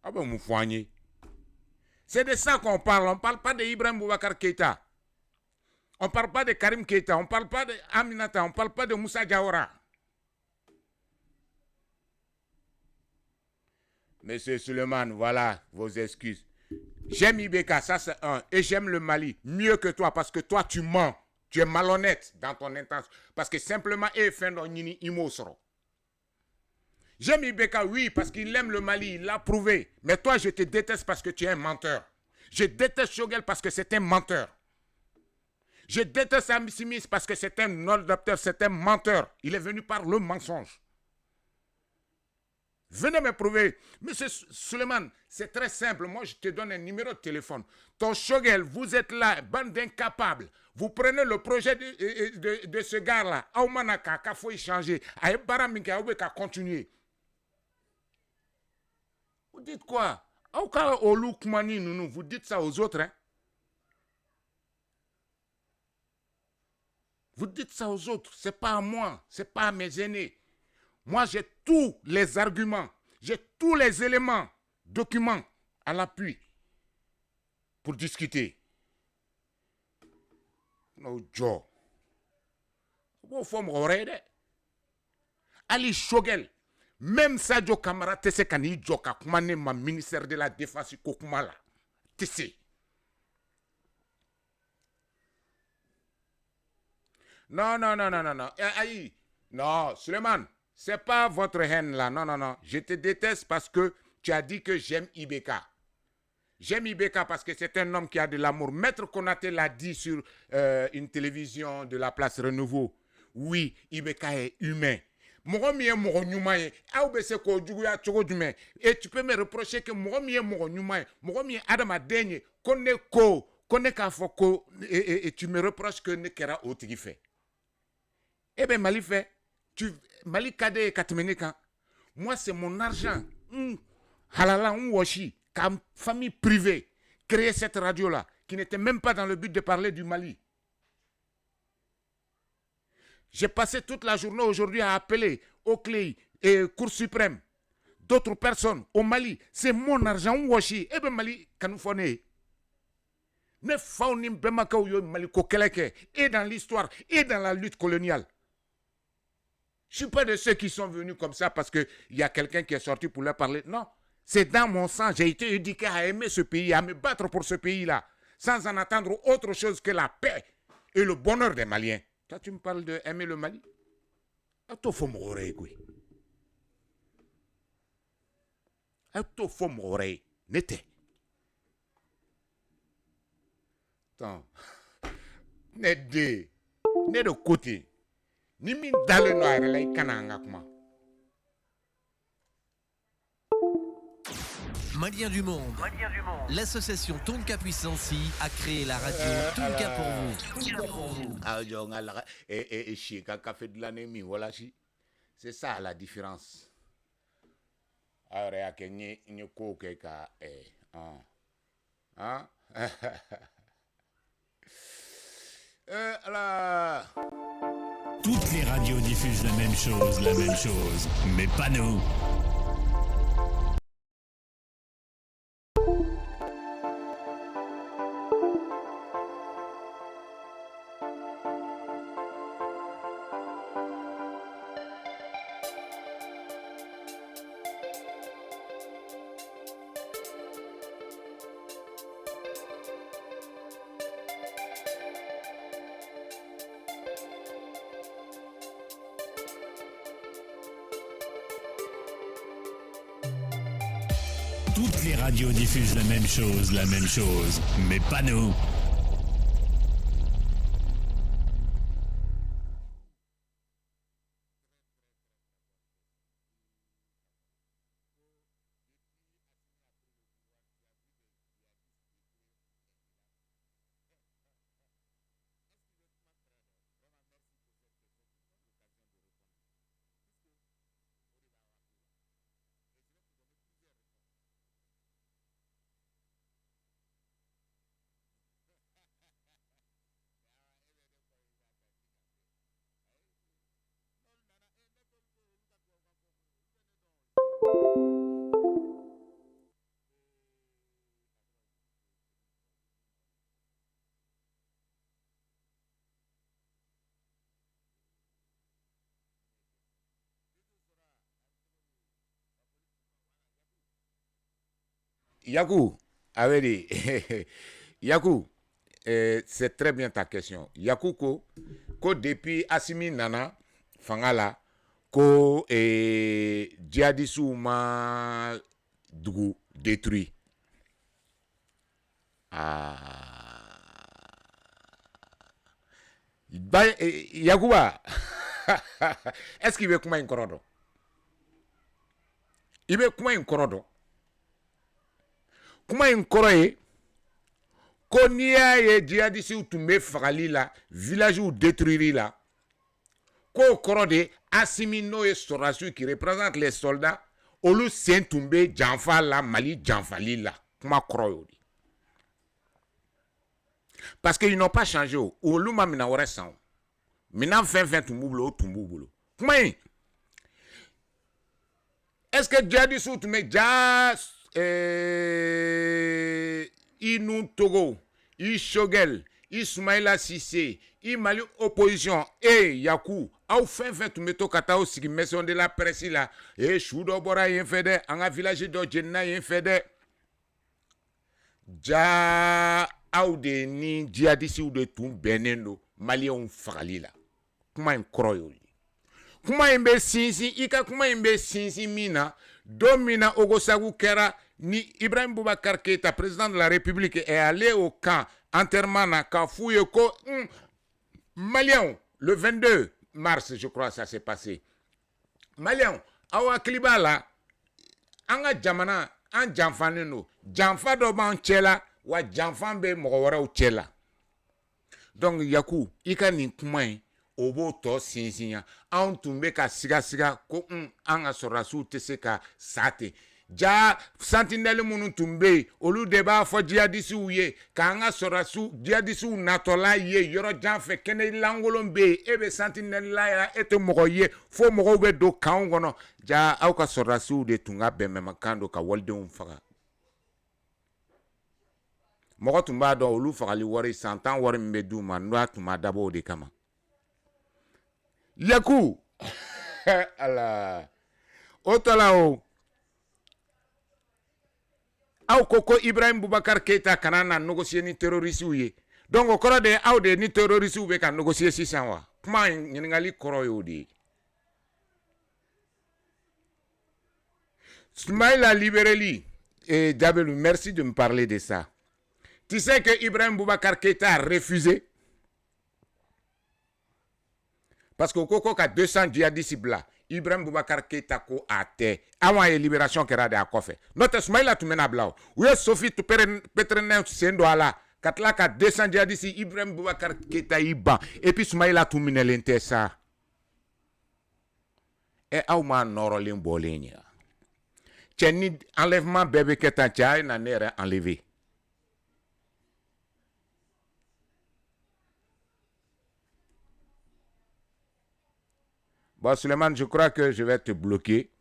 Ah ben, Moufouani. C'est de ça qu'on parle. On ne parle pas d'Ibrahim Boubacar Keïta. On ne parle pas de Karim Keïta, on ne parle pas d'Aminata, on ne parle pas de Moussa Diawara. Monsieur Suleiman, voilà vos excuses. J'aime Ibeka, ça c'est un. Et j'aime le Mali mieux que toi parce que toi tu mens. Tu es malhonnête dans ton intention. Parce que simplement, j'aime Ibeka, oui, parce qu'il aime le Mali, il l'a prouvé. Mais toi, je te déteste parce que tu es un menteur. Je déteste Shogel parce que c'est un menteur. Je déteste Amissimis parce que c'est un adopteur, c'est un menteur. Il est venu par le mensonge. Venez me prouver. Monsieur Suleiman, c'est très simple. Moi, je te donne un numéro de téléphone. Ton Shogel, vous êtes là, bande d'incapables. Vous prenez le projet de ce gars-là. Aoumanaka, qu'il faut y changer. Aïbaramika, il faut continuer. Vous dites quoi? Vous dites ça aux autres, hein? Vous dites ça aux autres, ce n'est pas à moi, ce n'est pas à mes aînés. Moi, j'ai tous les arguments, j'ai tous les éléments, documents à l'appui pour discuter. No Joe. Vous faites Ali Shogel, même Sadio Kamara, tu sais, quand il joue, ma ministère de la Défense, Kokumala, tu sais. Non. Aïe. Non, Suleiman, c'est pas votre haine là. Non. Je te déteste parce que tu as dit que j'aime Ibeka. J'aime Ibeka parce que c'est un homme qui a de l'amour. Maître Konaté l'a dit sur une télévision de la place Renouveau. Oui, Ibeka est humain. Et tu peux me reprocher que et tu me reproches que ne kera otigi fait. Eh bien, Mali fait. Mali Kade et Katmenika. Moi, c'est mon argent. Halala, Washi, comme famille privée, créer cette radio-là, qui n'était même pas dans le but de parler du Mali. J'ai passé toute la journée aujourd'hui à appeler au CLEI et Cour suprême, d'autres personnes au Mali. C'est mon argent, Washi. Eh bien, Mali, Kanoufone. Ne faunim Bemakao Mali Kokeleke, et dans l'histoire, et dans la lutte coloniale. Je ne suis pas de ceux qui sont venus comme ça parce qu'il y a quelqu'un qui est sorti pour leur parler. Non, c'est dans mon sang. J'ai été éduqué à aimer ce pays, à me battre pour ce pays-là, sans en attendre autre chose que la paix et le bonheur des Maliens. Toi, tu me parles d'aimer le Mali? a t'o fɔ mɔgɔ wɛrɛ ye ne tɛ donc ne den ne de ko ten ni min dalen don a yɛrɛ la i kana an ka kuma. Maliens du monde. L'association Tonka Puissancy a créé la radio Tonka pour vous. Ah, et Chica Café de l'année, voilà, c'est ça la différence. Alors, il y a quelqu'un qui a Toutes les radios diffusent la même chose, mais pas nous. Toutes les radios diffusent la même chose, mais pas nous. Yakou, avait dit, Yakou, c'est très bien ta question. Yakou, ko depuis Assimi Nana, Fangala, ko djihadisou ma dugu détruit. Yakouba, est-ce qu'il veut comment un corodo? Il veut comment un corodo? Comment un coroye? Konia et djihadisi ou tombé fagali la, village ou détruiri la. Ko korode Assimino et Sorasu qui représente les soldats, Olu Saint tombé Janfa la Mali Janfali la. Comment croyez-vous? Parce qu'ils n'ont pas changé. Olu ma mina ore sang. Mina fin tumbulo. Comment? Est-ce que djihadisi ou tombé jas Inou Togo, Shogel, Ismaïla Sissé, Mali opposition, Yakou, au fin tu mettons kata aussi qui maison de la presse là, Choudo Bora yen fede, en village de Djenna yen fede. Ja au de ni djihadisi ou de tout benendo, Mali on frali là. Comment un croyo? Comment un be sinsi, ika comment un be sinsi mina, domina Ogosagu Kera. Ni Ibrahim Boubacar Keïta, président de la République, est allé au camp enterrement à Kafouye ko Malien, le 22 mars, je crois, ça s'est passé. Malien, awa klibala, anga jamana, an janfaneno, janfa do ban chela, wa janfan be mogowara u chela. Donc Yakou, ika ni kumai, obo to sinsinya, an tumbe ka siga ko anga sorasu tese ka sate. Ja sentinelle munu tumbe olu deba fo djihadisi uye kanga sorasu djihadisi natola ye yoro janfe kene langolombe ebe sentinelle la ya ete mogoye fo mogo be do kangono ja au ka sorasu de tunga be memakando ka walde faga mogo tumba do olu fagali wori santan wori mbedu man no atuma dabo de kama Yakou ala otala o Aw koko Ibrahim Boubacar Keïta kanana négocier ni terroriste ouye. Donc au cours de aw de ni terroriste ou be kan négocier 600 wa. Kuma ngali koro yodi. Smaïla Libéreli et Diabelou, merci de me parler de ça. Tu sais que Ibrahim Boubacar Keïta a refusé. Parce que Koko a 200 djihadistes là. Ibrahim Boubacar Keïta ko a te. Avant la libération qui a fait. Notre Smaïla tu mena blau. Ou Sophie tu petrenen sendo ala. Katla ka 200 djihadistes Ibrahim Boubacar Keïta iba. Et puis Smaïla tu mena lente ça. Et auma norolin bolenya. Tcheni enlèvement bébé Keïta tcha na nere enlevé. Bon, Suleiman, je crois que je vais te bloquer.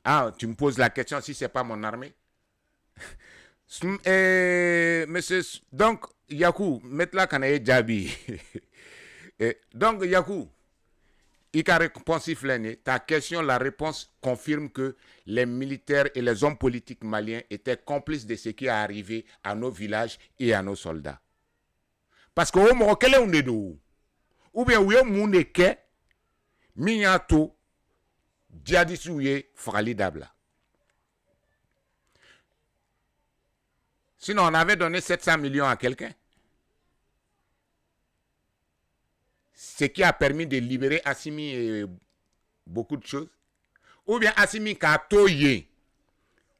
Ah, tu me poses la question si ce n'est pas mon armée. Monsieur, donc, Yakou, mettez-la kanaye Djabi. Donc, Yakou, Ika réponsif l'année, ta question, la réponse confirme que les militaires et les hommes politiques maliens étaient complices de ce qui est arrivé à nos villages et à nos soldats. Parce que au Maroc, quel est le monde? Ou bien, où est le monde que Minyato, djihadistes fralidable. Sinon, on avait donné 700 millions à quelqu'un. Ce qui a permis de libérer Assimi et beaucoup de choses. Ou bien Assimi Katoye,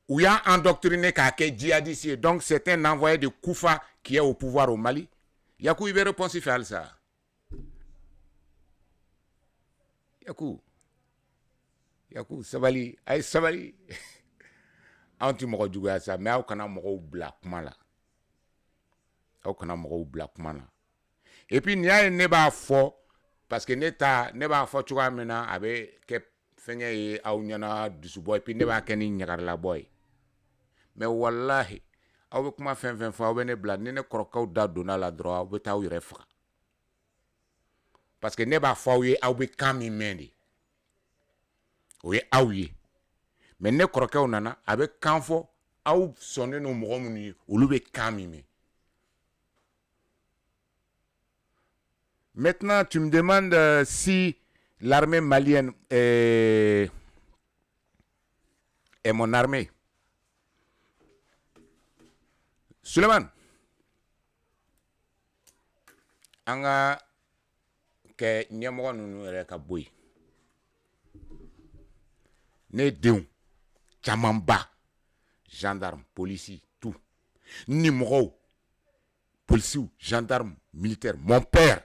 où il y a endoctriné quelqu'un djihadiste. Donc, c'est un envoyé de Koufa qui est au pouvoir au Mali. Yakou, il va répondre à ça. Yakou, sabali, ay sabali. Anti mo djouga ça, mais au kana mo black mala. Au kana mo black mala. Et puis n'y a ne ba fo parce que neta ne ba fo tu mena abe ke fenye au nyana dusu boy puis ne ba keni nyakar la boy. Mais wallahi, au kuma fen fois au ne bla ne krokaw da dona la droit au ta u refra. Parce que ne ba fo oui au be kami mendi. Oui, ah oui. Mais ne croquez on nana avec kanfo ou sonner nos moromuni ou le kamime. Maintenant, tu me demandes si l'armée malienne est mon armée. Suleiman, anga ke nyamoro nunu reka boy. Ne deun, chamamba, gendarme, policier, tout. Numéro, policier, gendarme, militaire. Mon père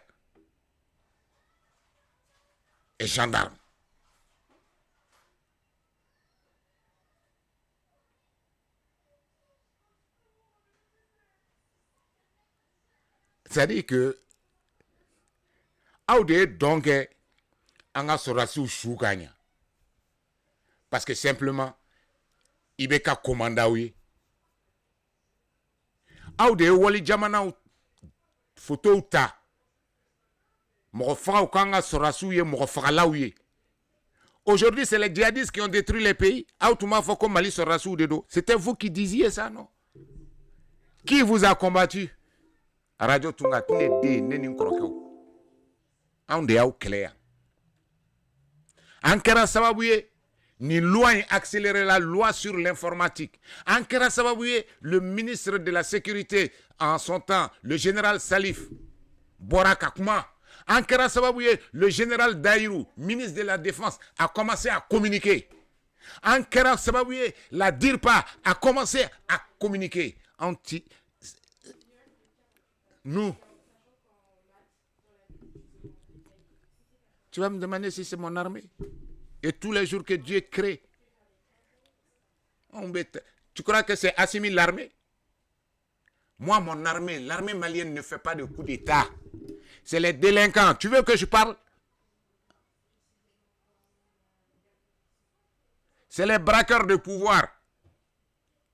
est gendarme. C'est-à-dire que, aoude donc, anga sorasi ou choukanya. Parce que simplement, il y a commanda oui. Aoude wali jamana photo ou ta. Morofra ou kanga sorasouye, morofra laouye. Aujourd'hui, c'est les djihadistes qui ont détruit les pays. Aoutouma foko Mali sorasou de dos. C'était vous qui disiez ça, non? Qui vous a combattu? Radio Tunga, tine nenin krokeo. Aoude yaou clair. Ankara sababouye. Ni loi accélérer la loi sur l'informatique. Ankara Sababouye, le ministre de la Sécurité en son temps, le général Salif Borakakma. Ankara Sababouye, le général Daïrou, ministre de la Défense, a commencé à communiquer. Ankara Sababouye, la DIRPA a commencé à communiquer. Nous. Tu vas me demander si c'est mon armée? Et tous les jours que Dieu crée, tu crois que c'est Assimi l'armée? Moi, mon armée, l'armée malienne ne fait pas de coup d'État. C'est les délinquants. Tu veux que je parle? C'est les braqueurs de pouvoir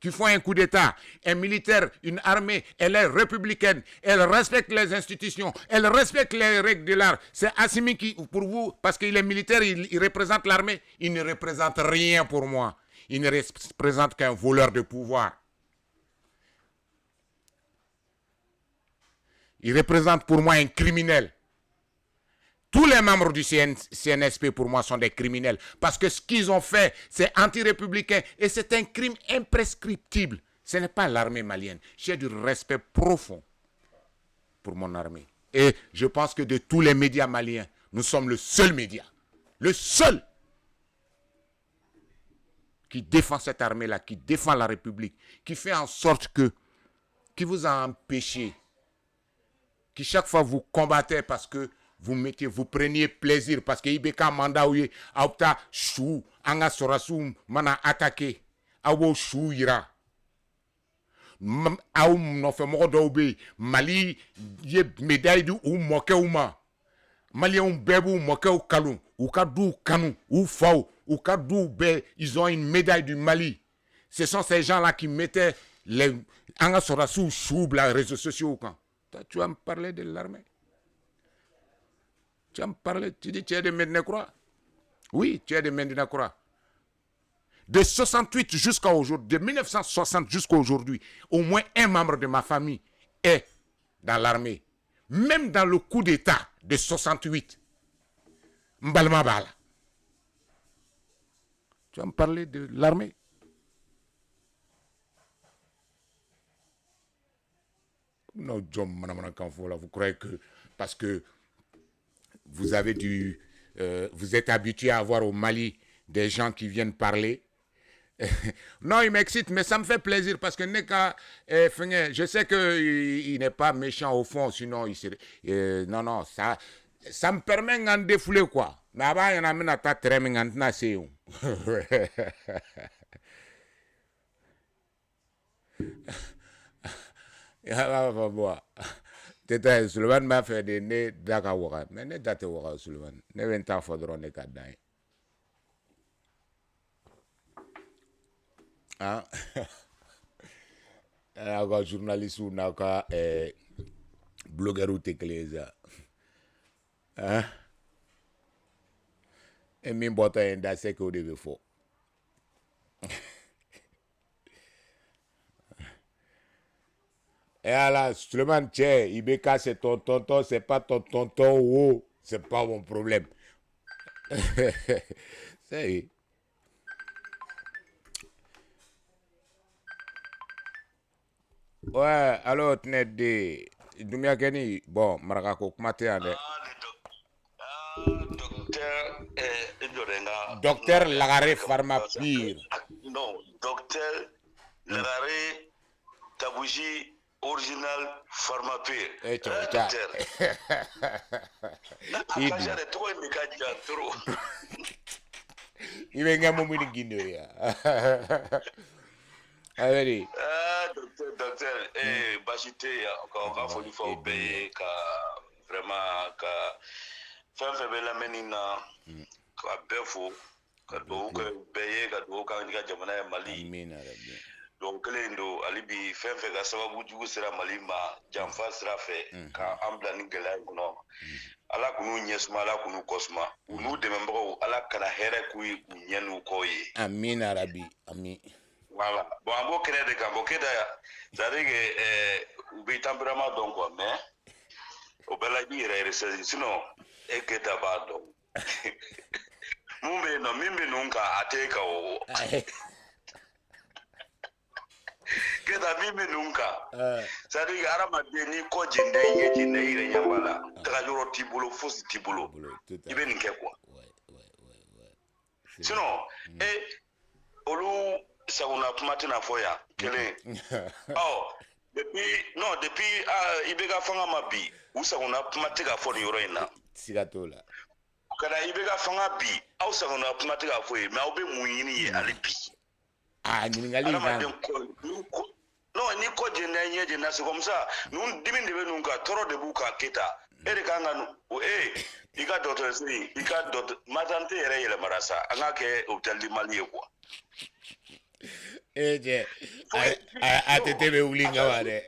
qui font un coup d'État. Un militaire, une armée, elle est républicaine. Elle respecte les institutions. Elle respecte les règles de l'art. C'est Assimi qui, pour vous, parce qu'il est militaire, il représente l'armée. Il ne représente rien pour moi. Il ne représente qu'un voleur de pouvoir. Il représente pour moi un criminel. tous les membres du CNSP, pour moi, sont des criminels. Parce que ce qu'ils ont fait, c'est anti-républicain. Et c'est un crime imprescriptible. Ce n'est pas l'armée malienne. J'ai du respect profond pour mon armée. Et je pense que de tous les médias maliens, nous sommes le seul média. Le seul qui défend cette armée-là, qui défend la République, qui fait en sorte que, qui vous a empêché, qui chaque fois vous combattez parce que vous preniez plaisir, parce que Ibeka Manda ouye, Aupta Chou, Anga Sorasum, Mana attaqué, Awo Chou ira. Aoum no fait Mokodobe, Mali, ye médaille du ou moke ouma. Mali un bébé ou moke ou kalou, ou kadou kanou, ou fao. Ou Kadou, ils ont une médaille du Mali. Ce sont ces gens-là qui mettaient les Angasorassou sous les réseaux sociaux. Toi, tu vas me parler de l'armée. Tu vas me parler, tu dis tu es de Medina Croix. Oui, tu es de Medina Croix. De 68 jusqu'à aujourd'hui, de 1960 jusqu'à aujourd'hui, au moins un membre de ma famille est dans l'armée. Même dans le coup d'État de 68. Mbalmabala. Tu vas me parler de l'armée. Non, John, vous croyez que parce que vous avez vous êtes habitué à avoir au Mali des gens qui viennent parler. Non, il m'excite, mais ça me fait plaisir parce que Neka, je sais qu'il n'est pas méchant au fond, sinon il serait. Non, ça me permet de défouler quoi. Mais avant, il y en a même pas très bien c'est où. Teta Suleiman m'a fait des nez d'Akawara. Mais ne date Wara Suleiman. Ne vient pas faudra ne cadrer. Ah. Un journaliste ou un blogueur ou t'éclaire. Hein? Et mi bota enda c'est que vous devez faire. Et alors, Suleiman Tché, Ibeka c'est ton tonton, c'est pas ton tonton, oh, c'est pas mon problème. C'est. Ouais, alors, tenez des. Dumia Keni, bon, Marakako, Kumate, Docteur Lagare Pharmapire. Non, docteur Lagare Tabouji original Pharmapire. Docteur. Il va gagner mon guiné. Allez. Docteur, Bachité, encore faut faut payer, vraiment, fɛn bɛ lamɛnni na ka bɛɛ fo ka dugawu kɛ bɛɛ ye ka dugawu k'an ka jamana ye Mali donc kelen don hali bi fɛn fɛn ka sababu jugu sera Mali ma janfa sira fɛ ka an bila ni gɛlɛya in kɔnɔ Ala k'u ɲɛsuma Ala k'u kɔsuma u n'u dɛmɛbagaw Ala kana hɛrɛ k'u ye k'u ɲɛ n'u kɔ ye amina rabi ami voilà bon an b'o kɛnɛ de kan bon Keda c'est-à-dire que u bɛ tempérament dɔn quoi mais o bɛɛ la i yɛrɛ sinon e Keda b'a dɔn mun bɛ yen nɔ min bɛ ninnu kan a tɛ e kan o Keda min bɛ ninnu kan c'est-à-dire que hadamaden n'i kɔ jɛnɛ i ɲɛ jɛnɛ i yɛrɛ ɲɛ b'a la tagayɔrɔ t'i bolo fosi t'i bolo i bɛ nin kɛ quoi sinon olu sagona kuma tɛna fɔ yan kelen depuis i bɛ ka fanga ma bi u sagona kuma tɛ ka fɔ nin yɔrɔ in na siga t'o la kana i bɛ ka fanga bi aw sagona kuma tɛ ka fɔ ye mais aw bɛ mun ɲini ye hali bi ɲininkali in na non ni ko jɛnɛ ɲɛ jɛnɛ c'est comme ça ninnu dimi de bɛ ninnu kan tɔɔrɔ de b'u kan Keta e de kan ka i ka dɔgɔtɔrɔso in i ka maternité yɛrɛ yɛlɛmara sa an k'a kɛ hôpital du Mali ye quoi a tete bɛ wuli nka wa dɛ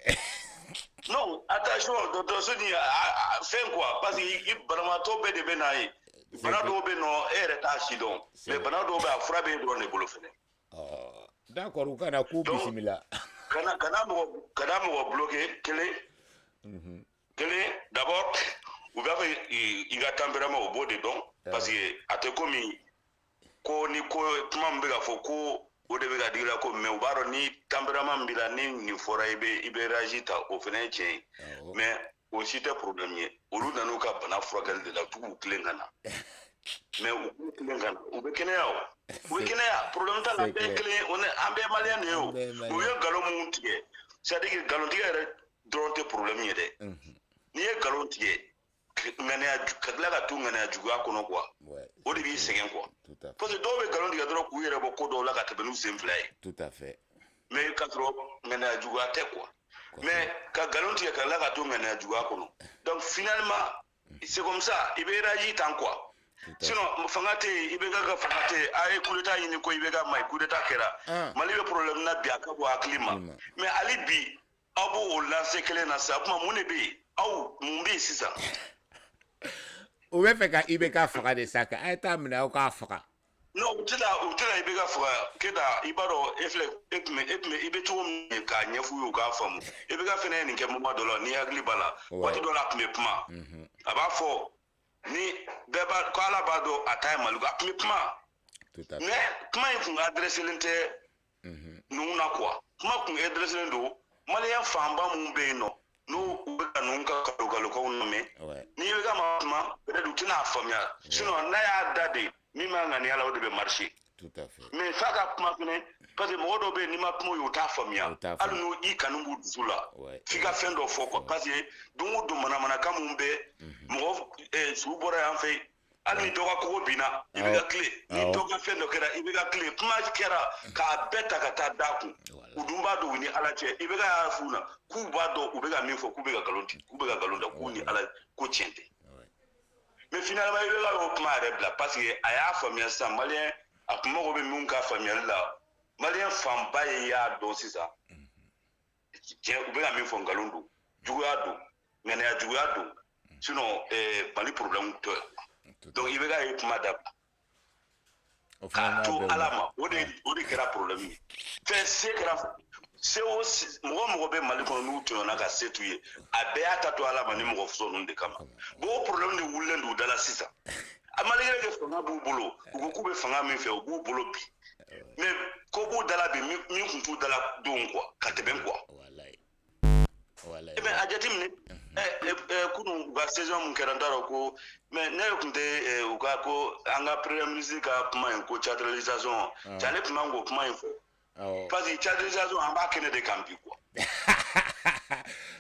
non attention dɔgɔtɔrɔso ni fɛn quoi parce que banabaatɔ bɛɛ de bɛ n'a ye bana dɔw bɛ yen nɔ e yɛrɛ t'a si dɔn mais bana dɔw bɛ a fura bɛ dɔrɔn de bolo fɛnɛ d'accord u kana k'u bisimila kana mɔgɔ bloqué kelen d'abord u b'a fɔ i ka tempérament o b'o de dɔn parce que a tɛ komi ko ni ko kuma min bɛ ka fɔ ko o de bɛ ka digi la ko mais u b'a dɔn ni tempérament min b'i la ni nin fɔra i bɛ réagi ta o fana ye tiɲɛ ye mais o si tɛ problème ye olu nan'u ka bana furakɛli de la tugu tilen ka na mais u tilen ka na u bɛ kɛnɛya o u bɛ kɛnɛya problème t'a la an bɛɛ ye kelen ye an bɛɛ ye maliyɛn de ye o u ye nkalon mun tigɛ c'est à dire que nkalon tigɛ yɛrɛ dɔrɔn tɛ problème ye dɛ n'i ye nkalon tigɛ ŋaniya ka tila ka to ŋaniya juguya kɔnɔ quoi o de b'i sɛgɛn quoi parce que dɔw bɛ nkalon tigɛ dɔrɔn k'u yɛrɛ bɔ ko dɔw la ka tɛmɛ n'u sen fila ye tout à fait mais ka sɔrɔ ŋaniya juguya tɛ quoi mais ka nkalon tigɛ ka tila ka to ŋaniya juguya kɔnɔ donc finalement c'est comme ça i bɛ réagi tan quoi sinon fanga tɛ yen i bɛ ka fanga tɛ yen a ye coup d'état ɲini ko i bɛ ka ma ye coup d'état kɛra Mali bɛ problème na bi a ka bɔ hakili ma mais hali bi aw b'o lancer kelen na sisan o tuma mun de bɛ yen aw mun bɛ yen sisan. u bɛ fɛ ka IBK faga de sa ka a ye taa minɛ aw k'a faga. non u tɛna IBK faga Keyita i b'a dɔn e filɛ e tun bɛ i bɛ cogo min k'a ɲɛf'u ye u k'a faamu IBK fana ye nin kɛ moment dɔ la ni hakili b'a la waati dɔ la a tun bɛ kuma a b'a fɔ ni bɛɛ b'a ko Ala b'a dɔn a ta ye Mali ko a tun bɛ kuma mais kuma in tun adressé len tɛ ninnu na quoi kuma tun adressé len don maliyɛn fanba minnu bɛ yen nɔ n'u bɛ ka ninnu ka galokalokaw lamɛn ni IBK ma kuma peut-être u tɛna faamuya sinon n'a y'a da de min ma ŋaniya la o de bɛ marcher mais f'a ka kuma fɛnɛ parce que mɔgɔ dɔw bɛ yen n'i ma kuma o ye u t'a faamuya hali n'u i kanu b'u dusu la f'i ka fɛn dɔ fɔ quoi parce que don o don manamanakan mun bɛ mɔgɔ sugu bɔra yan fɛ hali ni dɔ ka kogo binna i bɛ ka tile ni dɔ ka fɛn dɔ kɛra i bɛ ka tile kuma kɛra k'a bɛɛ ta ka taa da kun u dun b'a dɔn u ni Ala cɛ IBK y'a f'u na k'u b'a dɔn u bɛ ka min fɔ k'u bɛ ka nkalon tigɛ k'u bɛ ka nkalon da k'u ni Ala ko tiɲɛ tɛ mais finalement IBK y'o kuma yɛrɛ bila parce que a y'a faamuya sisan maliyɛn a kun mago bɛ min ka faamuyali la maliyɛn fanba ye y'a dɔn sisan tiɲɛ u bɛ ka min fɔ nkalon don juguya don ŋaniya juguya don sinon Mali problème tɛ donc IBK ye kuma dabila k'a to Ala ma o de kɛra problème ye fɛn se kɛra se o mɔgɔ bɛ Mali kɔnɔ n'u tɔɲɔna ka se t'u ye a bɛɛ y'a ta to Ala ma ni mɔgɔ fɔsɔ ninnu de kama bon o problème de wulilen don u da la sisan a malgré que fanga b'u bolo u ko k'u bɛ fanga min fɛ u b'u bolo bi mais ko b'u da la bi min tun t'u da la don quoi ka tɛmɛ quoi mais a jateminɛ kunun u ka saison mun kɛra n t'a dɔn ko mais ne tun tɛ u ka ko an ka premier ministre ka kuma in ko théâtralisation ale tun man k'o kuma in fɔ parce que théâtralisation an b'a kɛnɛ de kan bi quoi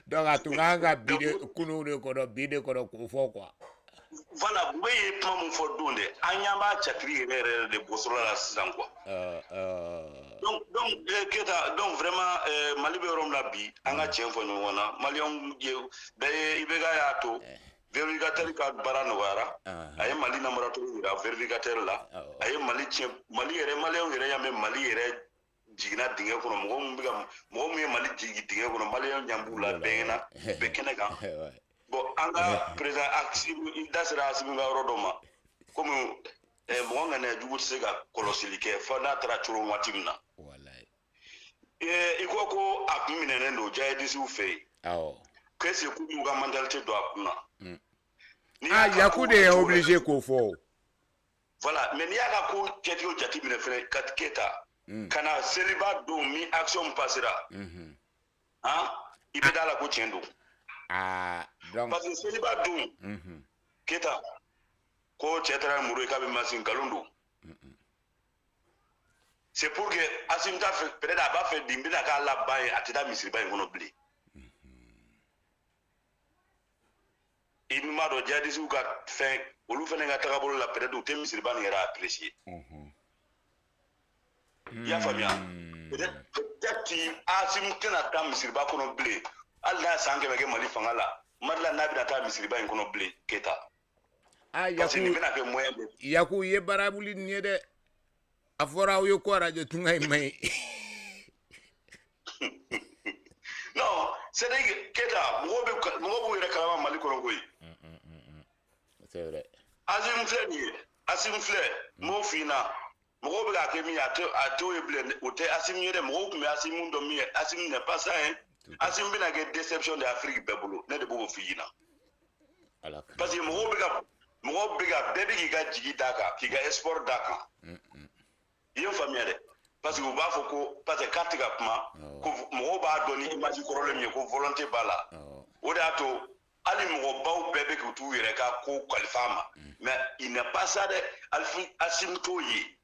donc a tun kan ka bi de kunun de kɔnɔ bi de kɔnɔ k'o fɔ quoi voilà u bɛ ye kuma mun fɔ don de an ɲɛ b'a cakiri yɛrɛ de bɔsɔrɔ la sisan quoi donc Keyita donc vraiment Mali bɛ yɔrɔ min na bi an ka tiɲɛ fɔ ɲɔgɔn na maliyɛnw ye bɛɛ ye IBK y'a to vérificateur ka baara nɔgɔyara a ye Mali namaratogo yira vérificateur la a ye Mali tiɲɛ Mali yɛrɛ maliyɛnw yɛrɛ y'a mɛn Mali yɛrɛ jiginna dingɛ kɔnɔ mɔgɔ mun ye Mali jigin dingɛ kɔnɔ maliyɛnw ɲɛ b'u la bɛɛ ɲɛna bɛɛ kɛnɛ kan bon an ka président Asimu i da sera Asimu ka yɔrɔ dɔ ma komi mɔgɔ ŋaniya jugu tɛ se ka kɔlɔsili kɛ fo n'a taara coro waati min na i ko a kun minɛnen don jihadistes fɛ yen qu'est-ce que k'u ka mentalité don a kun na Yaku de ye obligé k'o fɔ voilà mais n'i y'a ka ko kɛcogo jateminɛ fɛnɛ Keyita ka na seliba don min action passera i bɛ d'a la ko tiɲɛ don donc parce que seliba don Keyita ko cɛ taara muru ye k'a bɛ masin nkalon don c'est pour que Assimi t'a fɛ peut-être a b'a fɛ nin bɛna k'a laban ye a tɛ taa misiriba in kɔnɔ bilen i dun b'a dɔn jihadistes ka fɛn olu fana ka tagabolo la peut-être u tɛ misiriba nin yɛrɛ apprécier i y'a faamuya peut-être Assimi tɛna taa misiriba kɔnɔ bilen hali n'a san 100 kɛ Mali fanga la Mali la n'a bɛna taa misiriba in kɔnɔ bilen Keyita parce que nin bɛna kɛ moyen de Yaku ye baara wuli nin ye dɛ a fɔra aw ye ko radio tunga in man ɲi non c'est vrai que Keyita mɔgɔw b'u yɛrɛ kalama Mali kɔnɔ koyi c'est vrai Assimi filɛ nin ye Assimi filɛ m'o f'i ɲɛna mɔgɔw bɛ k'a kɛ min ye a t'o ye bilen o tɛ Assimi ye dɛ mɔgɔw tun bɛ Assimi dɔn min ye Assimi n'est pas ça hein Assimi bɛna kɛ déception de Afrique bɛɛ bolo ne de b'o f'i ɲɛna parce que mɔgɔw bɛ ka bɛɛ bɛ k'i ka jigi d'a kan k'i ka espoir d'a kan i ye faamuya dɛ parce que u b'a fɔ ko parce que k'a tɛ ka kuma ko mɔgɔw b'a dɔn ni image kɔrɔlen min ye ko volonté b'a la o de y'a to hali mɔgɔbaw bɛɛ bɛ k'u t'u yɛrɛ ka ko kalifa a ma mais il n'est pas ça dɛ Assimi t'o ye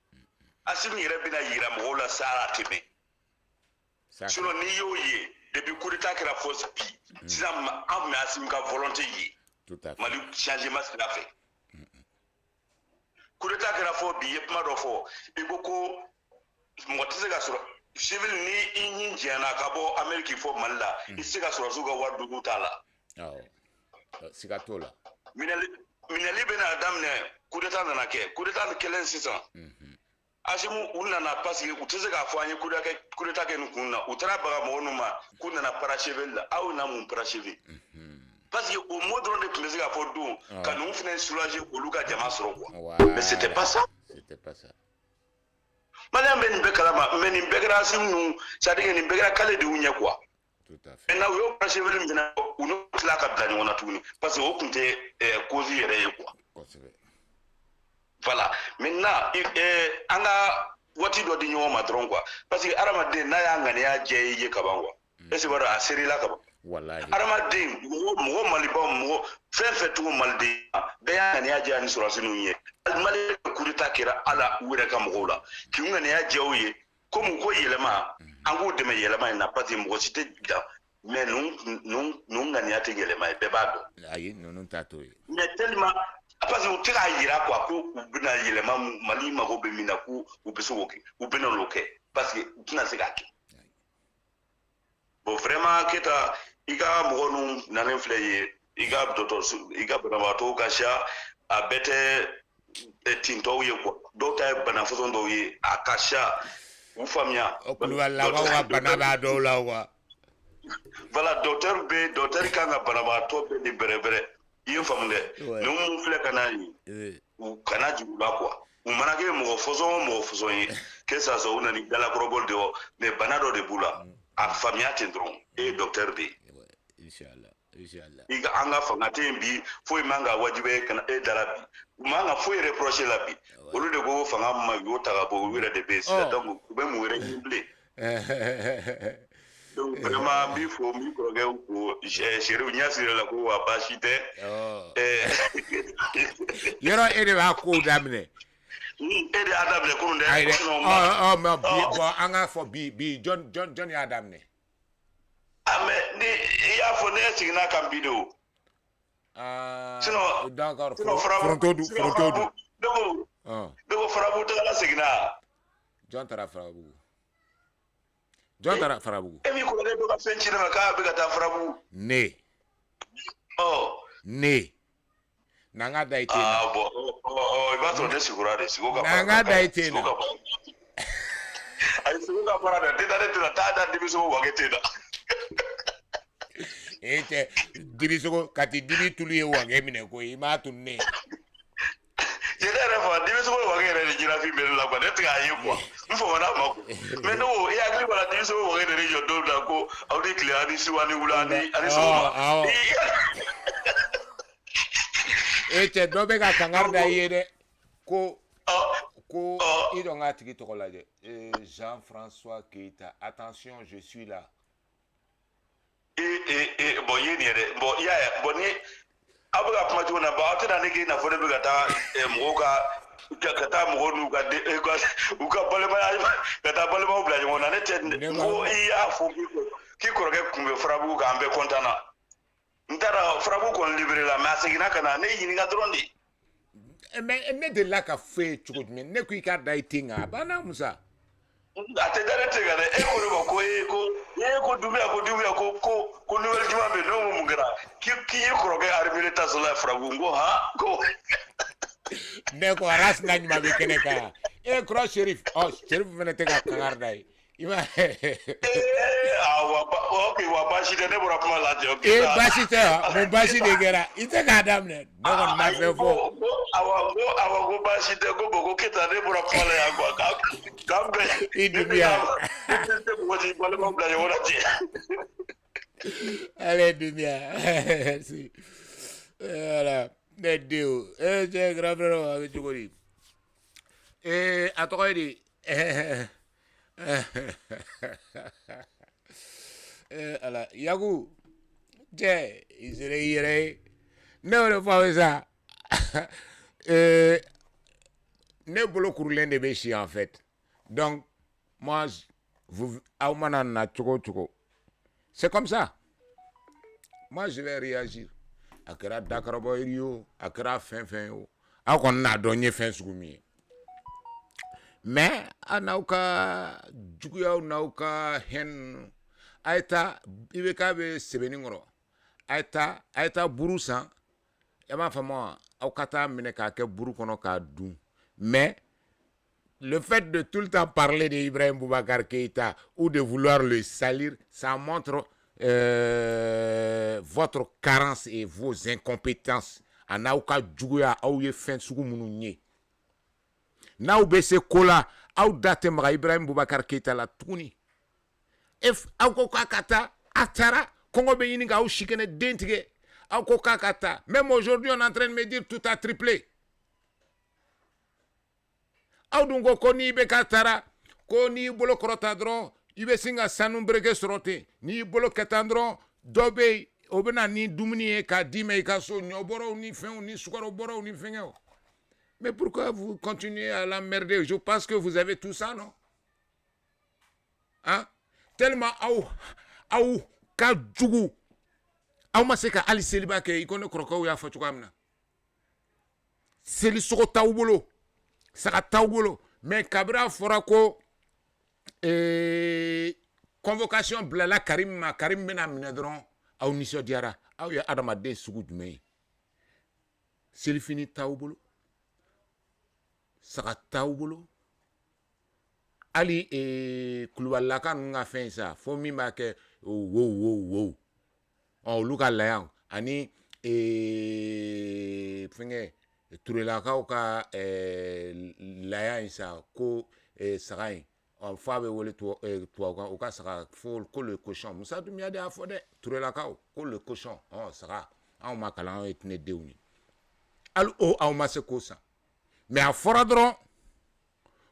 Assimi yɛrɛ bɛna yira mɔgɔw la sara tɛmɛ sinon n'i y'o ye depuis coup d'état kɛra fɔ bi sisan an tun bɛ Assimi ka volonté ye Mali changement sira fɛ coup d'état kɛra fɔ bi i ye kuma dɔ fɔ i ko ko mɔgɔ tɛ se ka sɔrɔ civil ni i ɲi jɛnna ka bɔ Amérique fɔ Mali la i tɛ se ka sɔrɔsiw ka wari dugu t'a la siga t'o la minɛli bɛna daminɛ coup d'état nana kɛ coup d'état kɛlen sisan Assimi u nana parce que u tɛ se k'a fɔ an ye coup d'état kɛ nin kun na u taara baga mɔgɔ ninnu ma k'u nana parachever la aw na mun parachever parce que au mot dɔrɔn de tun bɛ se k'a fɔ don ka ninnu fana soulager olu ka jama sɔrɔ quoi mais c'était pas ça Malien bɛ nin bɛɛ kalama mais nin bɛɛ kɛra Assimi ninnu c'est-à-dire que nin bɛɛ kɛra kale de y'u ɲɛ quoi maintenant u y'o parachever min fana u n'u tila ka bila ɲɔgɔn na tuguni parce que o tun tɛ cause yɛrɛ ye quoi voilà maintenant an ka waati dɔ di ɲɔgɔn ma dɔrɔn quoi parce que adamaden n'a y'a ŋaniya diya i ye kaban quoi est-ce que b'a dɔn a serila kaban adamaden mɔgɔ malibaw mɔgɔ fɛn fɛn tugu maliden bɛɛ y'a ŋaniya diya ni sɔrɔsininw ye Mali coup d'état kɛra ala u yɛrɛ ka mɔgɔw la k'u ŋaniya diya u ye komi ko yɛlɛma an k'u dɛmɛ yɛlɛma in na parce que mɔgɔ si tɛ ja mais ninnu ŋaniya tɛ yɛlɛma ye bɛɛ b'a dɔn ayi ninnu t'a to ye mais tellement parce que u tɛ k'a yira quoi ko u bɛna yɛlɛma Mali mago bɛ min na ko u bɛ se k'o kɛ u bɛna o kɛ parce que u tɛna se k'a kɛ bon vraiment Keta i ka mɔgɔ ninnu nalen filɛ ye i ka dɔgɔtɔrɔso i ka banabagatɔw ka ca a bɛɛ tɛ tintɔw ye quoi dɔw ta ye bana fɔsɔn dɔw ye a ka ca u faamuya o kulubali labanw ka bana b'a dɔw la wa voilà docteur kan ka banabagatɔ bɛɛ de bɛrɛbɛrɛ i ye faamu dɛ ni mun filɛ ka na ye u kana jigin u la quoi u mana kɛ mɔgɔ fɔsɔn o mɔgɔ fɔsɔn ye que ça soit u nana ni dalakɔrɔbɔli de ye mais bana dɔ de b'u la a faamuya ten dɔrɔn e ye docteur de ye i ka an ka fanga tɛ yen bi foyi man ka wajibiya kana e dara bi u man ka foyi reprocher la bi olu de ko fanga ma y'o ta ka bɔ u yɛrɛ de bɛ yen sisan donc u bɛ mun wɛrɛ ɲini bilen donc vraiment n b'i fo n b'i kɔrɔkɛ fo Seru n y'a siri la ko wa baasi tɛ yɔrɔ e de b'a kow daminɛ e de y'a daminɛ kunun dɛ mais bon an k'a fɔ bi jɔn y'a daminɛ mais ni i y'a fɔ ne seginna kan bi de o sinon d'accord foronto du dogo Farabugu tagala seginna jɔn taara Farabugu e min kɔrɔkɛ dɔ ka fɛn ci ne ma k'a bɛ ka taa Farabugu ne n'an ka da i ten na bon i b'a sɔrɔ ne sigura de sigo ka n'an ka da i ten na ayi sigo ka baara dɛ ne tɛna taa da denmisɛnw wage ten na e tɛ dibisogo ka ti dibi tulu ye wage minɛ koyi i m'a tunu ne ne yɛrɛ fa denmisɛnw wage yɛrɛ de jirafin bɛ ne la quoi ne tɛ k'a ye quoi n famana ma quoi mais ne ko e hakili b'a la denmisɛnw wage de jɔ don na ko aw ni tile ani su ani wula ani sɔgɔma e cɛ dɔ bɛ ka kangari da i ye dɛ ko i dɔn k'a tigi tɔgɔ lajɛ Jean-François Keita attention je suis là bon ye nin ye dɛ bon i y'a ye bon ni aw bɛ ka kuma cogo na bon aw tɛna ne k'i n'a fɔ ne bɛ ka taa mɔgɔw ka taa mɔgɔw n'u ka balimaya ka taa balimaw bila ɲɔgɔn na ne tɛ ko i y'a fɔ k'i kɔrɔkɛ kun bɛ Farabugu kan an bɛɛ content na n taara Farabugu kɔni libéré la mais a seginna ka na ne ɲininka dɔrɔn de mais ne delila ka fɔ ye cogo jumɛn ne ko i ka da i ten kan a banna Musa a tɛ da ne ten kan dɛ e ko ne ma ko Dumbuya ko nouvelle juma bɛ yen n'o mun kɛra k'i ye kɔrɔkɛ armée tasola Farabugu n ko han ko ne ko arasina ɲuman bɛ kɛnɛ kan kɔrɔ Serif fana tɛ ka kangari da ye i m'a ok wa baasi tɛ ne bɔra kuma lajɛ baasi tɛ mun baasi de kɛra i tɛ k'a daminɛ ne kɔni ma fɛn fɔ awa ko baasi tɛ ko bon ko Keta ne bɔra kuma la yan quoi k'an bɛn i Dumbuya tɛ mɔgɔ si balimaw bila ɲɔgɔn na ten allez Dumbuya merci Voilà. C'est grand frère avec Chokori. À toi, il dit. Ala, Yagu. Tiens, il serait iré. Non, ne pas ça. Ne bolo kurulen de be chier en fait. Donc, moi, vous, c'est comme ça. Moi, je vais réagir. Akira Dakarabo Rio, Akira fin. A qu'on a donné fin soumi. Mais, anauka, Jukuya, nauka, hen, Aïta, Ibekabe, Sebeningoro. Aïta, Burusan, et ma femme, Aukata, Meneka, Burukono, Kadou. Mais, le fait de tout le temps parler d'Ibrahim Boubacar Keïta ou de vouloir le salir, ça montre votre carence et vos incompétences. Anauka Djouya, Aouye Fin Sougoumounounie. Naoubese Kola, Aou Datemra Ibrahim Boubacar Keïta la Touni. If Aoukoka Kata, Atara, Kongo Beyininga, Aou Chikene Dentige, Aoukoka Kata. Même aujourd'hui, on est en train de me dire tout a triplé. Audungo koni ibe katara koni bolo krotadron ibe singa sanum breke sorote ni bolo ketandron dobe obena ni dumuni e ka dime ka so nyoboro ni fin ni sukaro boro ni fingeo. Mais pourquoi vous continuez à l'emmerder? Je pense que vous avez tout ça, non? Hein? Tellement au ka djugu au maseka ali seliba ke ikone kroko ya fatukamna. Seli soko taubolo. Saka taugolo mais Kabra fora ko convocation blala Karim bena minedron au Niso Diara au ya Adamade sugu djumé c'est fini taubolo saka taubolo ali kulwala kan nga fin ça fo mi ma ke wow on luka layan ani finge Tourelakao ka laya isa ko sarai on fabe wole to o ka sara fo ko le cochon musa dumia de afode Tourelakao ko le cochon on sara on makalan etne deuni al o au maseko ça mais a foradron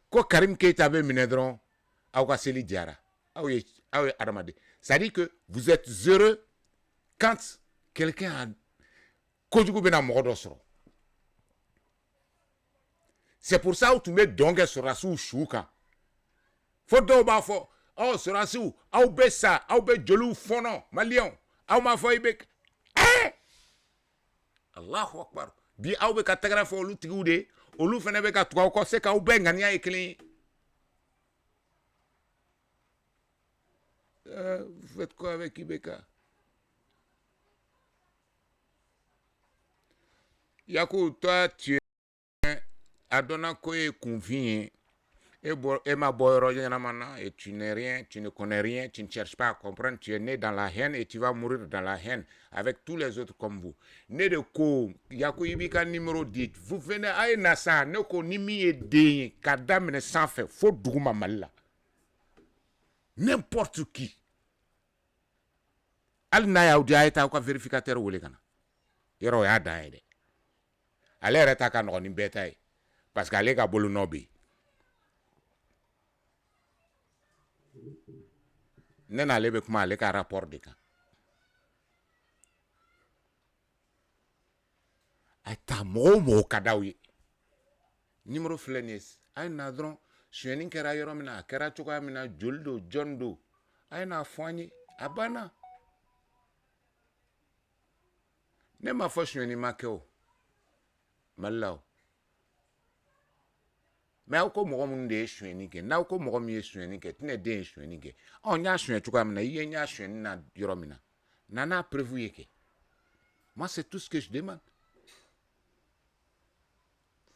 ko Karim Keïta be minedron au ka seli diara au Adamade ça dit que vous êtes heureux quand quelqu'un a kojugu bena mogodosro. C'est pour ça où tu mets donc sur la sous chouka. Faut donc ba fo. Oh sur la sous. Au bessa, au be jolou fono, malion. Au ma fo ibek. Allahu akbar. Bi au be katagra fo lu tigude. O lu fene be ka twa ko se ka au be ngania ekli. Vous faites quoi avec Ibeka? Yakou, toi tu Adona Koye convient et ma et tu n'es rien, tu ne connais rien, tu ne cherches pas à comprendre, tu es né dans la haine et tu vas mourir dans la haine avec tous les autres comme vous. Né de ko, Yakou Ibika numéro 10, vous venez à Nassa, ne ko nimi et déni, kadam ne sans fait, faut douma malla. N'importe qui. Al naya ou diaeta ou vérificateur ou les gana. Yero ya daide. Allez retaka no ni betaille. Parce qu'elle est bolo nobi. Nena lebe kuma le ka rapport de kan. Ata mo kadawi. Numéro flenes. Ay nadron suenin kera yoro mina kera chuka mina juldo jondo. Ay na fwani abana. Ne ma fo suenin makeo. Malao. Mais au ko mogo mun de sueni ke na ko mogo mi sueni ke tne de sueni ke on nya sueni tuka mina ye nya sueni na yoromina nana prévu ke moi c'est tout ce que je demande.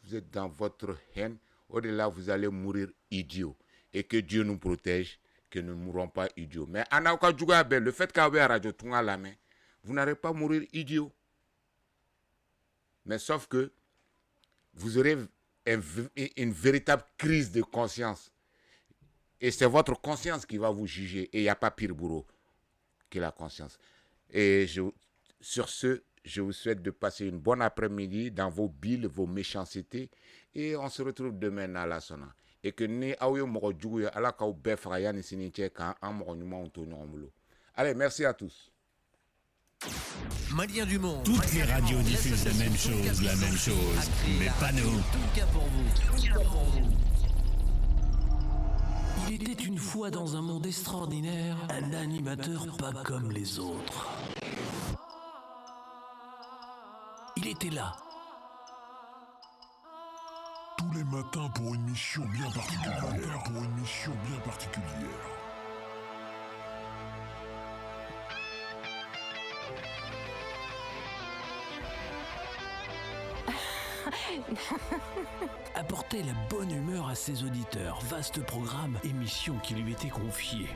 Vous êtes dans votre haine, au-delà vous allez mourir idiot et que Dieu nous protège que nous ne mourrons pas idiots. Mais anauka juga ben le fait qu'aube radio tunga la main vous n'allez pas mourir idiot. Mais sauf que vous aurez une véritable crise de conscience. Et c'est votre conscience qui va vous juger. Et il n'y a pas pire bourreau que la conscience. Et sur ce, Je vous souhaite de passer une bonne après-midi dans vos billes, vos méchancetés. Et on se retrouve demain à la sona. Et que ni aouyo moro djouya ala ka be fraya ni sinitié kan an moro nyuma on to nyomlo. Allez, merci à tous. Malien du monde. Toutes les radios diffusent la même chose, mais pas nous. Tonka pour vous. Il était une fois dans un monde extraordinaire, un animateur pas comme les autres. Il était là. Tous les matins pour une mission bien particulière. Apportait la bonne humeur à ses auditeurs. Vaste programme, émission qui lui était confiée.